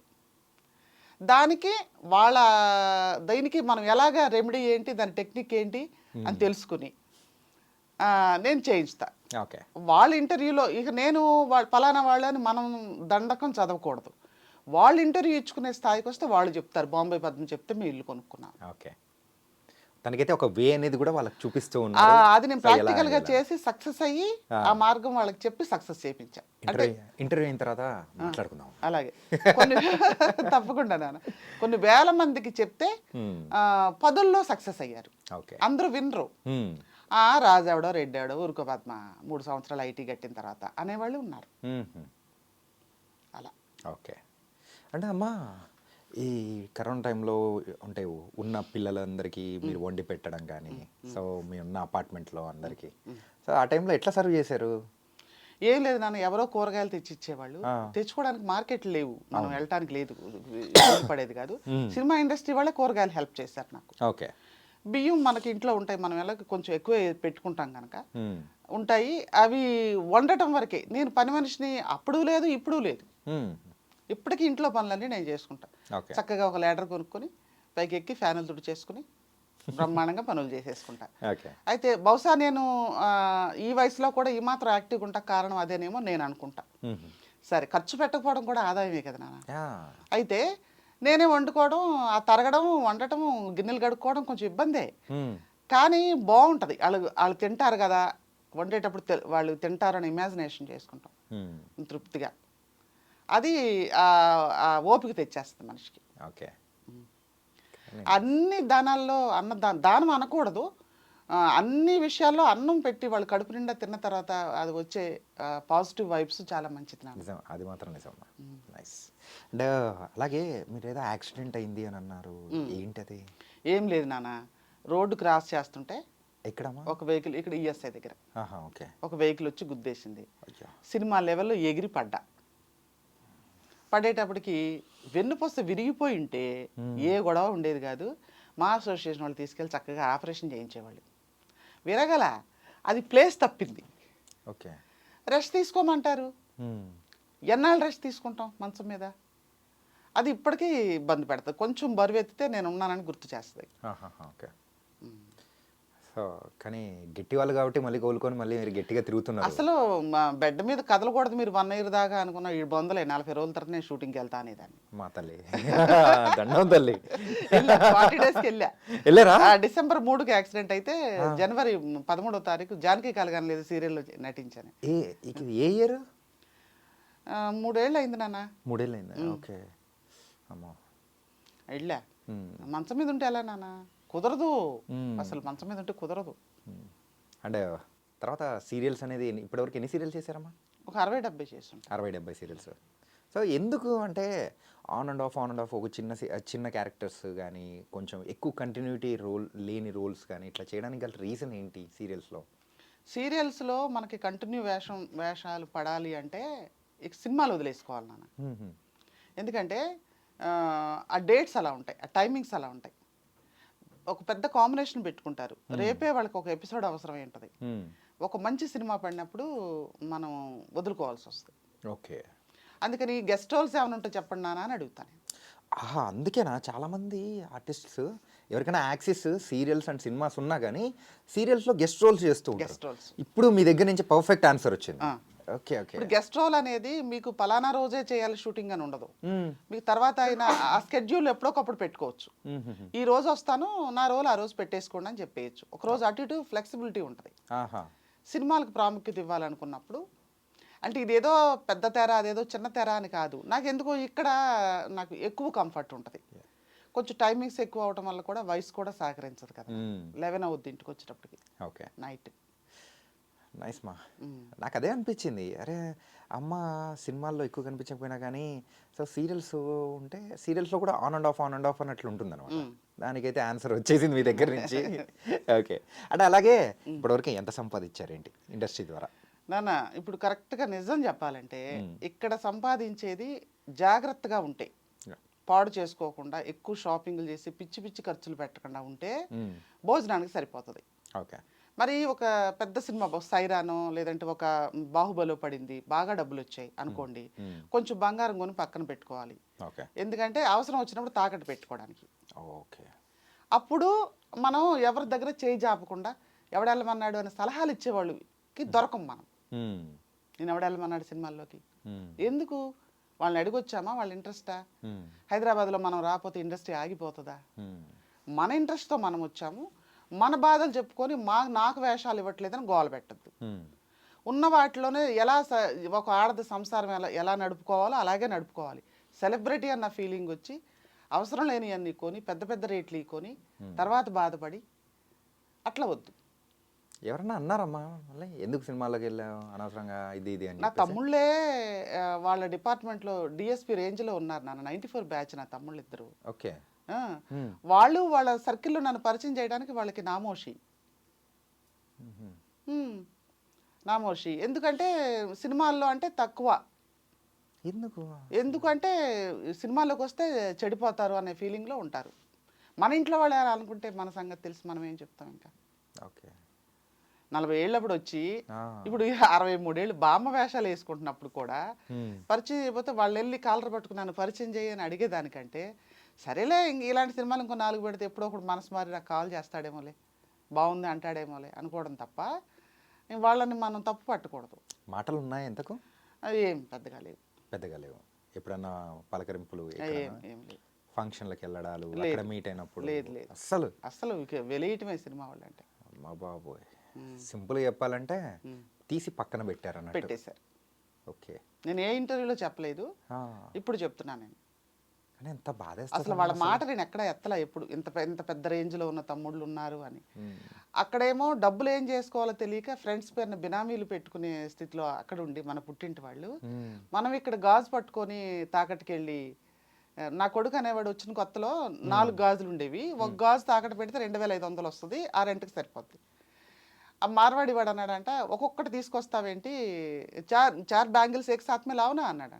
దానికి వాళ్ళ దీనికి మనం ఎలాగ రెమెడీ ఏంటి, దాని టెక్నిక్ ఏంటి అని తెలుసుకుని నేను చేయిస్తా. ఓకే. వాళ్ళ ఇంటర్వ్యూలో ఇక నేను పలానా వాళ్ళని మనం దండకం చదవకూడదు. వాళ్ళు ఇంటర్వ్యూ ఇచ్చుకునే స్థాయికి వస్తే వాళ్ళు చెప్తారు, బాంబే పద్మ చెప్తే మేము ఇల్లు కొనుక్కున్నాం. ఓకే. తనకైతే ఒక వే అనేది కూడా వాళ్ళకి చూపిస్తూ అది ఉన్నారు. నేను ప్రాక్టికల్ గా చేసి సక్సెస్ అయ్యి ఆ మార్గం వాళ్ళకి చెప్పి సక్సెస్ చేయించా. ఇంటర్వ్యూ అయిన తర్వాత మాట్లాడుకుందాం. అలాగే కొన్ని తప్పకుండా నాన్న కొన్ని వేల మందికి చెప్తే 10ల్లో సక్సెస్ అయ్యారు. ఓకే. అందరూ వినరు. రాజావిడో రెడ్డాడో ఊరుకో పద్మ 3 సంవత్సరాలు ఐటీ కట్టిన తర్వాత అనేవాళ్ళు ఉన్నారు. అలా. ఓకే. అంటే అమ్మా ఈ కరోనా టైంలో అంటే ఉన్న పిల్లలందరికీ మీరు వండి పెట్టడం కానీ, సో మీ ఉన్న అపార్ట్మెంట్లో అందరికీ, సో ఆ టైంలో ఎట్లా సర్వ్ చేశారు? ఏం లేదు నాన్న, ఎవరో కూరగాయలు తెచ్చిచ్చేవాళ్ళు. తెచ్చుకోవడానికి మార్కెట్లు లేవు, మనం వెళ్ళటానికి లేదు, పడేది కాదు. సినిమా ఇండస్ట్రీ వాళ్ళే కూరగాయలు హెల్ప్ చేశారు నాకు. ఓకే. బియ్యం మనకి ఇంట్లో ఉంటాయి, మనం ఎలా కొంచెం ఎక్కువ పెట్టుకుంటాం కనుక ఉంటాయి. అవి వండటం వరకే. నేను పని మనిషిని అప్పుడు లేదు, ఇప్పుడు లేదు. ఇప్పటికీ ఇంట్లో పనులన్నీ నేను చేసుకుంటాను. చక్కగా ఒక లీటర్ కొనుక్కొని పైకి ఎక్కి ఫ్యానులు తుడి చేసుకుని బ్రహ్మాండంగా పనులు చేసేసుకుంటా. అయితే బహుశా నేను ఈ వయసులో కూడా ఈ మాత్రం యాక్టివ్గా ఉంటా కారణం అదేనేమో నేను అనుకుంటా. సరే, ఖర్చు పెట్టకపోవడం కూడా ఆదాయమే కదా నాన్న. అయితే నేనే వండుకోవడం, ఆ తరగడం, వండటం, గిన్నెలు కడుక్కోవడం కొంచెం ఇబ్బందే, కానీ బాగుంటుంది. వాళ్ళు తింటారు కదా, వండేటప్పుడు వాళ్ళు తింటారని ఇమాజినేషన్ చేసుకుంటాం తృప్తిగా. అది ఓపిక తెచ్చేస్తుంది మనిషికి. ఓకే. అన్ని దానాల్లో దానం అనకూడదు, అన్ని విషయాల్లో అన్నం పెట్టి వాళ్ళు కడుపు నిండా తిన్న తర్వాత అది వచ్చే పాజిటివ్ వైబ్స్ చాలా మంచిది. నిజం, అది మాత్రం నిజం. నైస్. అంటే అలాగే మీరు ఏదో యాక్సిడెంట్ అయింది అని అన్నారు, ఏంటది? ఏం లేదు నాన్న, రోడ్డు క్రాస్ చేస్తుంటే ఎక్కడమ్మా? ఒక వెహికల్ ఇక్కడ ఈఎస్ఐ దగ్గర ఓకే, ఒక వెహికల్ వచ్చి గుద్దేసింది. సినిమా లెవెల్లో ఎగిరి పడేటప్పటికి వెన్నుపూస విరిగిపోయి ఉంటే ఏ గొడవ ఉండేది కాదు. మా అసోసియేషన్ వాళ్ళు తీసుకెళ్ళి చక్కగా ఆపరేషన్ చేయించేవాళ్ళు. విరగల, అది ప్లేస్ తప్పింది. ఓకే. రెస్ట్ తీసుకోమంటారు. ఎన్నాళ్ళు రెస్ట్ తీసుకుంటాం మంచం మీద? అది ఇప్పటికీ ఇబ్బంది పెడుతుంది. కొంచెం బరువు ఎత్తితే నేను ఉన్నానని గుర్తు చేస్తుంది. ఓకే. సో కానీ గట్టి వాళ్ళు కాబట్టి మళ్ళీ కోలుకొని మళ్ళీ మీరు గట్టిగా తిరుగుతున్నారు. అసలు మా బెడ్ మీద కదలకూడదు మీరు 1 year దాకా అనుకున్న ఈ బొందలే 40 రోజుల తర్వాత నేను షూటింగ్కి వెళ్తా అనేదాన్ని. మా తల్లి దండం తల్లి. 40 daysకి వెళ్ళారా? డిసెంబర్ 3కి యాక్సిడెంట్ అయితే జనవరి 13వ తారీఖు జానకి కలగాని లేదు సీరియల్లో నటించాను. ఏ ఇయర్? 3 ఏళ్ళు అయింది నాన్న. 3 ఏళ్ళు అయింది. ఓకే. అమ్మో. వెళ్ళా. మంచం మీద ఉంటే ఎలా నాన్న, కుదరదు అసలు, మంచం మీద ఉంటే కుదరదు. అంటే తర్వాత సీరియల్స్ అనేది ఇప్పటివరకు ఎన్ని సీరియల్స్ చేశారమ్మా? ఒక 60-70 చేస్తుంటా. 60-70 సీరియల్స్. సో ఎందుకు అంటే ఆన్ అండ్ ఆఫ్ ఒక చిన్న క్యారెక్టర్స్ కానీ, కొంచెం ఎక్కువ కంటిన్యూటీ లేని రోల్స్ కానీ ఇట్లా చేయడానికి గల రీజన్ ఏంటి సీరియల్స్లో? సీరియల్స్లో మనకి కంటిన్యూ వేషాలు పడాలి అంటే ఇక సినిమాలు వదిలేసుకోవాలి నాన్న. ఎందుకంటే ఆ డేట్స్ అలా ఉంటాయి, ఆ టైమింగ్స్ అలా ఉంటాయి. ఒక పెద్ద కాంబినేషన్ పెట్టుకుంటారు, రేపే వాళ్ళకి ఒక ఎపిసోడ్ అవసరమై ఉంటుంది. ఒక మంచి సినిమా పడినప్పుడు మనం వదులుకోవాల్సి వస్తుంది. ఓకే. అందుకని గెస్ట్ రోల్స్ ఏమైనా ఉంటే చెప్పండి నాన్న అని అడుగుతాను. అందుకేనా చాలామంది ఆర్టిస్ట్స్ ఎవరికైనా యాక్సెస్ సీరియల్స్ అండ్ సినిమాస్ ఉన్నా కానీ సీరియల్స్లో గెస్ట్ రోల్స్ చేస్తూ ఉంటారు. ఇప్పుడు మీ దగ్గర నుంచి పర్ఫెక్ట్ ఆన్సర్ వచ్చింది. ఓకే. ఓకే. ఇప్పుడు గెస్ట్ రోల్ అనేది మీకు పలానా రోజే చేయాలి షూటింగ్ అని ఉండదు. మీకు తర్వాత అయినా ఆ స్కెడ్యూల్ ఎప్పుడోకప్పుడు పెట్టుకోవచ్చు. ఈ రోజు వస్తాను, నా రోల్ ఆ రోజు పెట్టేసుకోండి అని చెప్పేయచ్చు. ఒక రోజు అటు ఇటు ఫ్లెక్సిబిలిటీ ఉంటుంది. సినిమాలకు ప్రాముఖ్యత ఇవ్వాలనుకున్నప్పుడు అంటే ఇదేదో పెద్ద తెర అదేదో చిన్న తెర అని కాదు, నాకు ఎందుకో ఇక్కడ నాకు ఎక్కువ కంఫర్ట్ ఉంటుంది. కొంచెం టైమింగ్స్ ఎక్కువ అవడం వల్ల కూడా వయసు కూడా సహకరించదు కదా. 11 అవుద్ది ఇంటికి వచ్చేటప్పటికి. ఓకే. నైట్. నైస్ మా. నాకు అదే అనిపించింది, అరే అమ్మ సినిమాల్లో ఎక్కువ కనిపించకపోయినా కానీ సో సీరియల్స్ ఉంటే సీరియల్స్లో కూడా ఆన్ అండ్ ఆఫ్ అన్నట్లు ఉంటుంది అనమాట. దానికైతే ఆన్సర్ వచ్చేసింది మీ దగ్గర నుంచి. ఓకే. అంటే అలాగే ఇప్పటివరకు ఎంత సంపాదించారేంటి ఇండస్ట్రీ ద్వారా? నాన్న ఇప్పుడు కరెక్ట్గా నిజం చెప్పాలంటే ఇక్కడ సంపాదించేది జాగ్రత్తగా ఉంటే, పాడు చేసుకోకుండా, ఎక్కువ షాపింగ్లు చేసి పిచ్చి ఖర్చులు పెట్టకుండా ఉంటే భోజనానికి సరిపోతుంది. ఓకే. మరి ఒక పెద్ద సినిమా సైరానో లేదంటే ఒక బాహుబలో పడింది, బాగా డబ్బులు వచ్చాయి అనుకోండి, కొంచెం బంగారం కొని పక్కన పెట్టుకోవాలి. ఓకే. ఎందుకంటే అవసరం వచ్చినప్పుడు తాకట్టు పెట్టుకోవడానికి. ఓకే. అప్పుడు మనం ఎవరి దగ్గర చేయి జాపకుండా ఎవడెళ్ళమన్నాడు అని సలహాలు ఇచ్చేవాళ్ళకి దొరకం మనం. నేను ఎవడెళ్ళమన్నాడు సినిమాల్లోకి ఎందుకు, వాళ్ళని అడిగొచ్చామా, వాళ్ళ ఇంట్రెస్టా? హైదరాబాద్లో మనం రాకపోతే ఇండస్ట్రీ ఆగిపోతుందా? మన ఇంట్రెస్ట్తో మనం వచ్చాము, మన బాధలు చెప్పుకొని నాకు వేషాలు ఇవ్వట్లేదని గోల పెట్టద్దు. ఉన్న వాటిలోనే ఎలా ఒక ఆడది సంసారం ఎలా నడుపుకోవాలో అలాగే నడుపుకోవాలి. సెలబ్రిటీ అన్న ఫీలింగ్ వచ్చి అవసరం లేని అన్ని కొని పెద్ద పెద్ద రేట్లు కొని తర్వాత బాధపడి అట్లా వద్దు. ఎవరన్నా అన్నారమ్మా మళ్ళీ ఎందుకు సినిమాలోకి వెళ్ళావు అనవసరంగా ఇది అని? నా తమ్ముళ్ళే వాళ్ళ డిపార్ట్మెంట్లో డిఎస్పీ రేంజ్లో ఉన్నారు నాన్న. 94 బ్యాచ్ నా తమ్ముళ్ళు ఇద్దరు. ఓకే. వాళ్ళు వాళ్ళ సర్కిల్లో నన్ను పరిచయం చేయడానికి వాళ్ళకి నామోషి. నామోషి ఎందుకంటే సినిమాల్లో అంటే తక్కువ. ఎందుకంటే సినిమాల్లోకి వస్తే చెడిపోతారు అనే ఫీలింగ్లో ఉంటారు. మన ఇంట్లో వాళ్ళు అనుకుంటే మన సంగతి తెలిసి మనం ఏం చెప్తాం ఇంకా. ఓకే. 40 ఏళ్ళప్పుడు వచ్చి ఇప్పుడు 63 ఏళ్ళు బామ్మ వేషాలు వేసుకుంటున్నప్పుడు కూడా పరిచయం చేయకపోతే వాళ్ళు వెళ్ళి కాలర్ పట్టుకుని నన్ను పరిచయం చేయని అడిగేదానికంటే సరేలే ఇలాంటి సినిమాలు ఇంకో 4 పెడితే ఎప్పుడో ఒకటి మనసు మారి నాకు కాల్ చేస్తాడేమోలే, బాగుంది అంటాడేమోలే అనుకోవడం తప్ప వాళ్ళని మనం తప్పు పట్టకూడదు. మాటలు ఉన్నాయి ఎంతకు? అవి ఏం పెద్దగా లేవు. ఎప్పుడన్నా పలకరింపులు, ఏం లేదు. ఫంక్షన్లకు వెళ్ళడాలు, అక్కడ మీట్ అయినప్పుడు లేదు. అస్సలు వెలియటమే సినిమా వాళ్ళు అంటే. మా బాబోయ్, సింపుల్గా చెప్పాలంటే తీసి పక్కన పెట్టేశారు. ఓకే. నేను ఏ ఇంటర్వ్యూలో చెప్పలేదు, ఇప్పుడు చెప్తున్నా నేను. ఎంత బాధ. అసలు వాళ్ళ మాట నేను ఎక్కడ ఎత్తలా ఎప్పుడు, ఇంత పెద్ద రేంజ్లో ఉన్న తమ్ముళ్ళు ఉన్నారు అని. అక్కడేమో డబ్బులు ఏం చేసుకోవాలో తెలియక ఫ్రెండ్స్ పేరున బినామీలు పెట్టుకునే స్థితిలో అక్కడ ఉండి మన పుట్టింటి వాళ్ళు, మనం ఇక్కడ గాజు పట్టుకొని తాకట్టుకెళ్ళి, నా కొడుకు అనేవాడు వచ్చిన కొత్తలో 4 గాజులు ఉండేవి, ఒక గాజు తాకట్టు పెడితే 2500 వస్తుంది, ఆ రెంట్కి సరిపోద్ది. ఆ మార్వాడి వాడు అన్నాడంట, ఒక్కొక్కటి తీసుకొస్తావేంటి, చార్ బ్యాంగిల్స్ ఏక్ సాత్ మే లావునా అన్నాడు.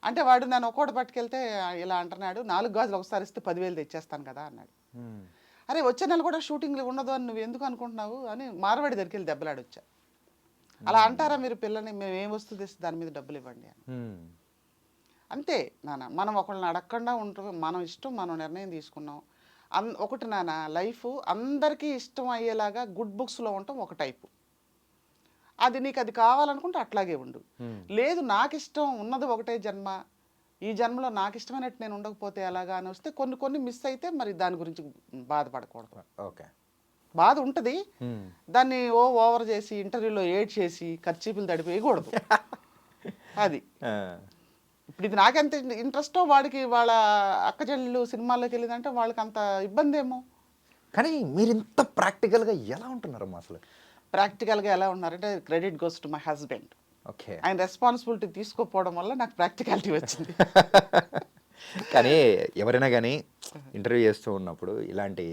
అంటే వాడు నన్ను ఒక్కోటి పట్టుకెళ్తే ఇలా అంటున్నాడు, 4 గాజులు ఒకసారి ఇస్తే 10,000 తెచ్చేస్తాను కదా అన్నాడు. అరే వచ్చే నెల కూడా షూటింగ్లు ఉండదు అని నువ్వు ఎందుకు అనుకుంటున్నావు అని మార్వాడి దగ్గరికి వెళ్ళి దెబ్బలాడొచ్చా. అలా అంటారా మీరు పిల్లని, మేము ఏం వస్తుంది దాని మీద డబ్బులు ఇవ్వండి అని. అంతే నాన్న, మనం ఒకళ్ళని అడగకుండా ఉంటాం, మనం ఇష్టం, మనం నిర్ణయం తీసుకున్నాం. ఒకటి నాన్న, లైఫ్ అందరికీ ఇష్టం అయ్యేలాగా గుడ్ బుక్స్లో ఉండటం ఒక టైపు. అది నీకు అది కావాలనుకుంటే అట్లాగే ఉండు. లేదు నాకు ఇష్టం ఉన్నది ఒకటే జన్మ, ఈ జన్మలో నాకు ఇష్టమైనట్టు నేను ఉండకపోతే ఎలాగా అని వస్తే కొన్ని మిస్ అయితే మరి దాని గురించి బాధపడకూడదు. ఓకే. బాధ ఉంటుంది, దాన్ని ఓవర్ చేసి ఇంటర్వ్యూలో ఏడ్ చేసి ఖర్చీపులు తడిపేయకూడదు. అది ఇప్పుడు ఇది నాకెంత ఇంట్రెస్టో వాడికి వాళ్ళ అక్క చెల్లెలు సినిమాల్లోకి వెళ్ళిందంటే వాళ్ళకి అంత ఇబ్బంది ఏమో. కానీ మీరు ఇంత ప్రాక్టికల్గా ఎలా ఉంటున్నారమ్మా అసలు? ప్రాక్టికల్గా ఎలా ఉన్నారంటే credit goes to my husband. Okay. ఆయన రెస్పాన్సిబిలిటీ తీసుకోకపోవడం వల్ల నాకు ప్రాక్టికాలిటీ వచ్చింది. కానీ ఎవరైనా కానీ ఇంటర్వ్యూ చేస్తూ ఉన్నప్పుడు ఇలాంటి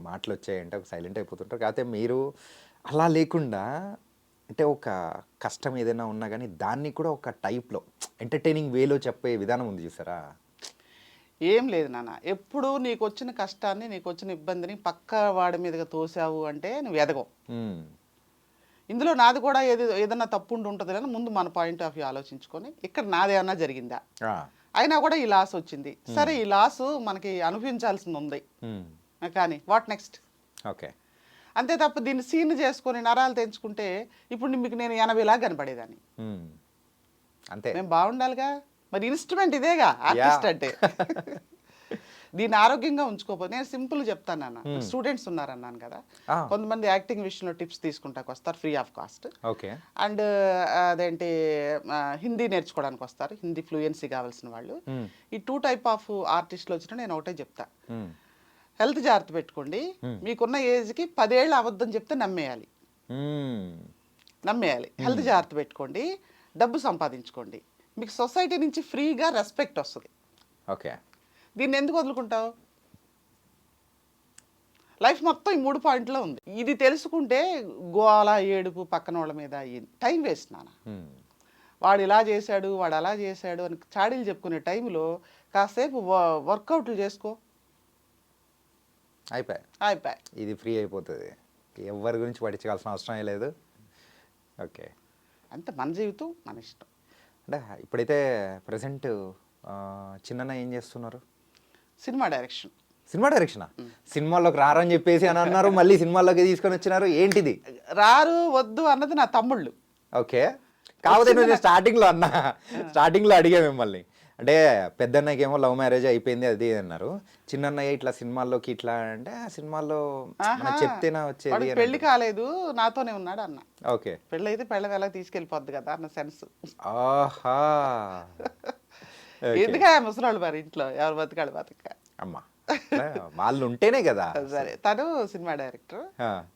మాటలు వచ్చాయంటే ఒక సైలెంట్ అయిపోతుంటారు. కాకపోతే మీరు అలా లేకుండా, అంటే ఒక కష్టం ఏదైనా ఉన్నా కానీ దాన్ని కూడా ఒక టైప్లో ఎంటర్టైనింగ్ వేలో చెప్పే విధానం ఉంది చూసారా? ఏం లేదు నాన్న, ఎప్పుడు నీకు వచ్చిన కష్టాన్ని, నీకు వచ్చిన ఇబ్బందిని పక్క వాడి మీదగా తోసావు అంటే నువ్వు ఎదగవు. ఇందులో నాది కూడా ఏదన్నా తప్పు ఉంటుంది కానీ ముందు మన పాయింట్ ఆఫ్ వ్యూ ఆలోచించుకొని ఇక్కడ నాదేమన్నా జరిగిందా, అయినా కూడా ఈ లాస్ వచ్చింది, సరే ఈ లాస్ మనకి అనుభవించాల్సింది ఉంది కానీ వాట్ నెక్స్ట్. ఓకే. అంతే తప్ప దీన్ని సీన్ చేసుకొని నరాలు తెంచుకుంటే ఇప్పుడు మీకు నేను 80 లాగా కనపడేదాన్ని. అంతే, మేము బాగుండాలిగా, మరి ఇన్స్ట్రుమెంట్ ఇదేగా ఆర్టిస్ట్ అంటే. దీన్ని ఆరోగ్యంగా ఉంచుకోకపోతే నేను సింపుల్ చెప్తాను అన్న, స్టూడెంట్స్ ఉన్నారన్నాను కదా, కొంతమంది యాక్టింగ్ విషయంలో టిప్స్ తీసుకుంటాకు వస్తారు free of cost. Okay. And అదేంటి హిందీ నేర్చుకోవడానికి వస్తారు, హిందీ ఫ్లూయెన్సీ కావాల్సిన వాళ్ళు. ఈ 2 టైప్ ఆఫ్ ఆర్టిస్టులు వచ్చినా నేను ఒకటే చెప్తా, హెల్త్ జాగ్రత్త పెట్టుకోండి, మీకున్న ఏజ్కి 10 ఏళ్ళు అబద్ధం చెప్తే నమ్మేయాలి. హెల్త్ జాగ్రత్త పెట్టుకోండి, డబ్బు సంపాదించుకోండి, మీకు సొసైటీ నుంచి ఫ్రీగా రెస్పెక్ట్ వస్తుంది. ఓకే. దీన్ని ఎందుకు వదులుకుంటావు? లైఫ్ మొత్తం ఈ 3 పాయింట్లో ఉంది. ఇది తెలుసుకుంటే గోల ఏడుపు పక్కన వాళ్ళ మీద టైం వేస్ట్ నాన్న. వాడు ఇలా చేశాడు, వాడు అలా చేశాడు అని చాడీలు చెప్పుకునే టైంలో కాసేపు వర్కౌట్లు చేసుకో, అయిపోయి ఇది ఫ్రీ అయిపోతుంది. ఎవరి గురించి పట్టించుకోవాల్సిన అవసరం లేదు. ఓకే. అంతే, మన జీవితం మన ఇష్టం. అంటే ఇప్పుడైతే ప్రజెంట్ చిన్న ఏం చేస్తున్నారు? Cinema direction. సినిమా డైరెక్షనా? సినిమాల్లోకి రారని చెప్పేసి అని అన్నారు, మళ్ళీ సినిమాల్లోకి తీసుకొని వచ్చినారు, ఏంటిది? రారు వద్దు అన్నది నా తమ్ముళ్ళు. ఓకే. కాకపోతే నేను స్టార్టింగ్లో అడిగా మిమ్మల్ని, అంటే పెద్దన్నకేమో లవ్ మ్యారేజ్ అయిపోయింది అది అన్నారు, చిన్నన్నయ్య ఇట్లా సినిమాల్లోకి ఇట్లా అంటే సినిమాల్లో మనం చెప్తేనా వచ్చేది వాడికి పెళ్లి కాలేదు, నాతోనే ఉన్నాడు అన్న. ఓకే. పెళ్ళి అయితే పెళ్ళ ఎలా తీసుకెళ్ళిపోద్ది కదా అన్న సెన్స్. ఆహా. ఎందుక ముసలాళ్ళు మరి ఇంట్లో ఎవరు బతకాడు బతక. అమ్మా, వాళ్ళు ఉంటేనే కదా. సరే, తను సినిమా డైరెక్టర్,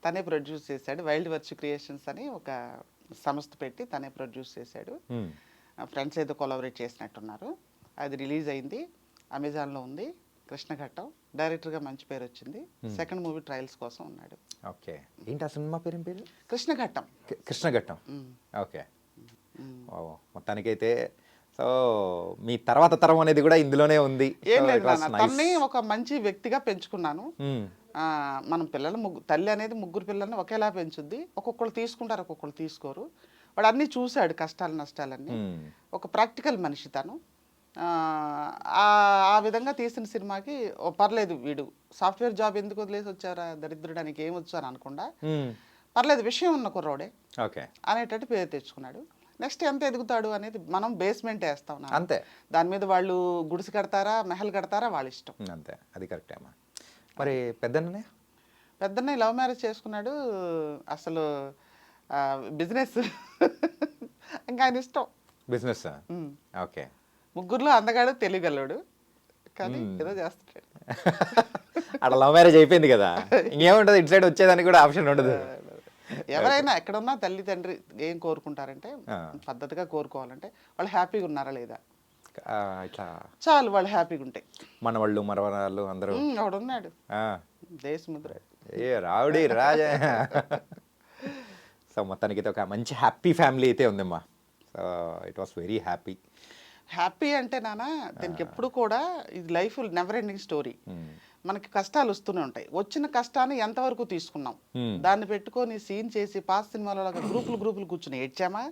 తనే ప్రొడ్యూస్ చేశాడు. వైల్డ్ వర్చ్ క్రియేషన్స్ అని ఒక సంస్థ పెట్టి తనే ప్రొడ్యూస్ చేశాడు. ఫ్రెండ్స్ ఏదో కొలాబరేట్ చేసినట్టున్నారు. అది రిలీజ్ అయింది, అమెజాన్లో ఉంది. కృష్ణఘట్టం డైరెక్టర్గా మంచి పేరు వచ్చింది. సెకండ్ మూవీ ట్రయల్స్ కోసం ఉన్నాడు. ఓకే. ఏంటి ఆ సినిమా పేరు? కృష్ణఘట్టం. కృష్ణఘట్టం. ఓకే. మొత్తానికైతే సో మీ తర్వాత తరం అనేది కూడా ఇందులోనే ఉంది. ఏం లేదు నాన్న, తన్ని ఒక మంచి వ్యక్తిగా పెంచుకున్నాను. మనం పిల్లలు తల్లి అనేది ముగ్గురు పిల్లల్ని ఒకేలా పెంచుద్ది. ఒక్కొక్కరు తీసుకుంటారు, ఒక్కొక్కరు తీసుకోరు. వాడు అన్నీ చూశాడు, కష్టాలు నష్టాలన్నీ. ఒక ప్రాక్టికల్ మనిషి తను. ఆ విధంగా తీసిన సినిమాకి పర్లేదు, వీడు సాఫ్ట్వేర్ జాబ్ ఎందుకు వదిలేసి వచ్చారా దరిద్రుడానికి ఏం వచ్చు అని అనుకుండా, పర్లేదు విషయం ఉన్న కుర్రోడే అనేటట్టు పేరు తెచ్చుకున్నాడు. నెక్స్ట్ ఎంత ఎదుగుతాడు అనేది మనం బేస్మెంట్ వేస్తాం అంతే. దాని మీద వాళ్ళు గుడిసి కడతారా మెహల్ కడతారా వాళ్ళ ఇష్టం. అంతే, అది కరెక్టే అమ్మా. మరి పెద్దన్నయ్య లవ్ మ్యారేజ్ చేసుకున్నాడు. అసలు బిజినెస్ ఇంకా ఆయన ఇష్టం. బిజినెస్. ఓకే. ముగ్గురులో అందగాడు తెలియగలడు, కానీ ఏదో చేస్తాడు. అక్కడ లవ్ మ్యారేజ్ అయిపోయింది కదా, ఇంకేముంటుంది, ఇటు సైడ్ వచ్చేదానికి కూడా ఆప్షన్ ఉండదు. ఎవరైనా ఎక్కడున్నా తల్లి తండ్రి ఏం కోరుకుంటారంటే, పద్ధతిగా కోరుకోవాలంటే వాళ్ళు హ్యాపీగా ఉన్నారా లేదా, ఇట్లా చాలు. వాళ్ళు హ్యాపీగా ఉంటాయి. మనవాళ్ళు మరవరాళ్ళు అందరూ. ఆవిడున్నాడు దేశముద్ర, ఏ రావుడి రాజా. సో మొత్తానికి అయితే ఒక మంచి హ్యాపీ ఫ్యామిలీ అయితే ఉందమ్మా. So it was very happy అంటే నాన్న, దీనికి ఎప్పుడు కూడా ఇది లైఫ్ నెవర్ ఎండింగ్ స్టోరీ. మనకి కష్టాలు వస్తూనే ఉంటాయి. వచ్చిన కష్టాన్ని ఎంతవరకు తీసుకున్నాం, దాన్ని పెట్టుకొని సీన్ చేసి పాస్ సినిమాలో గ్రూపులు కూర్చుని ఏడ్చామా,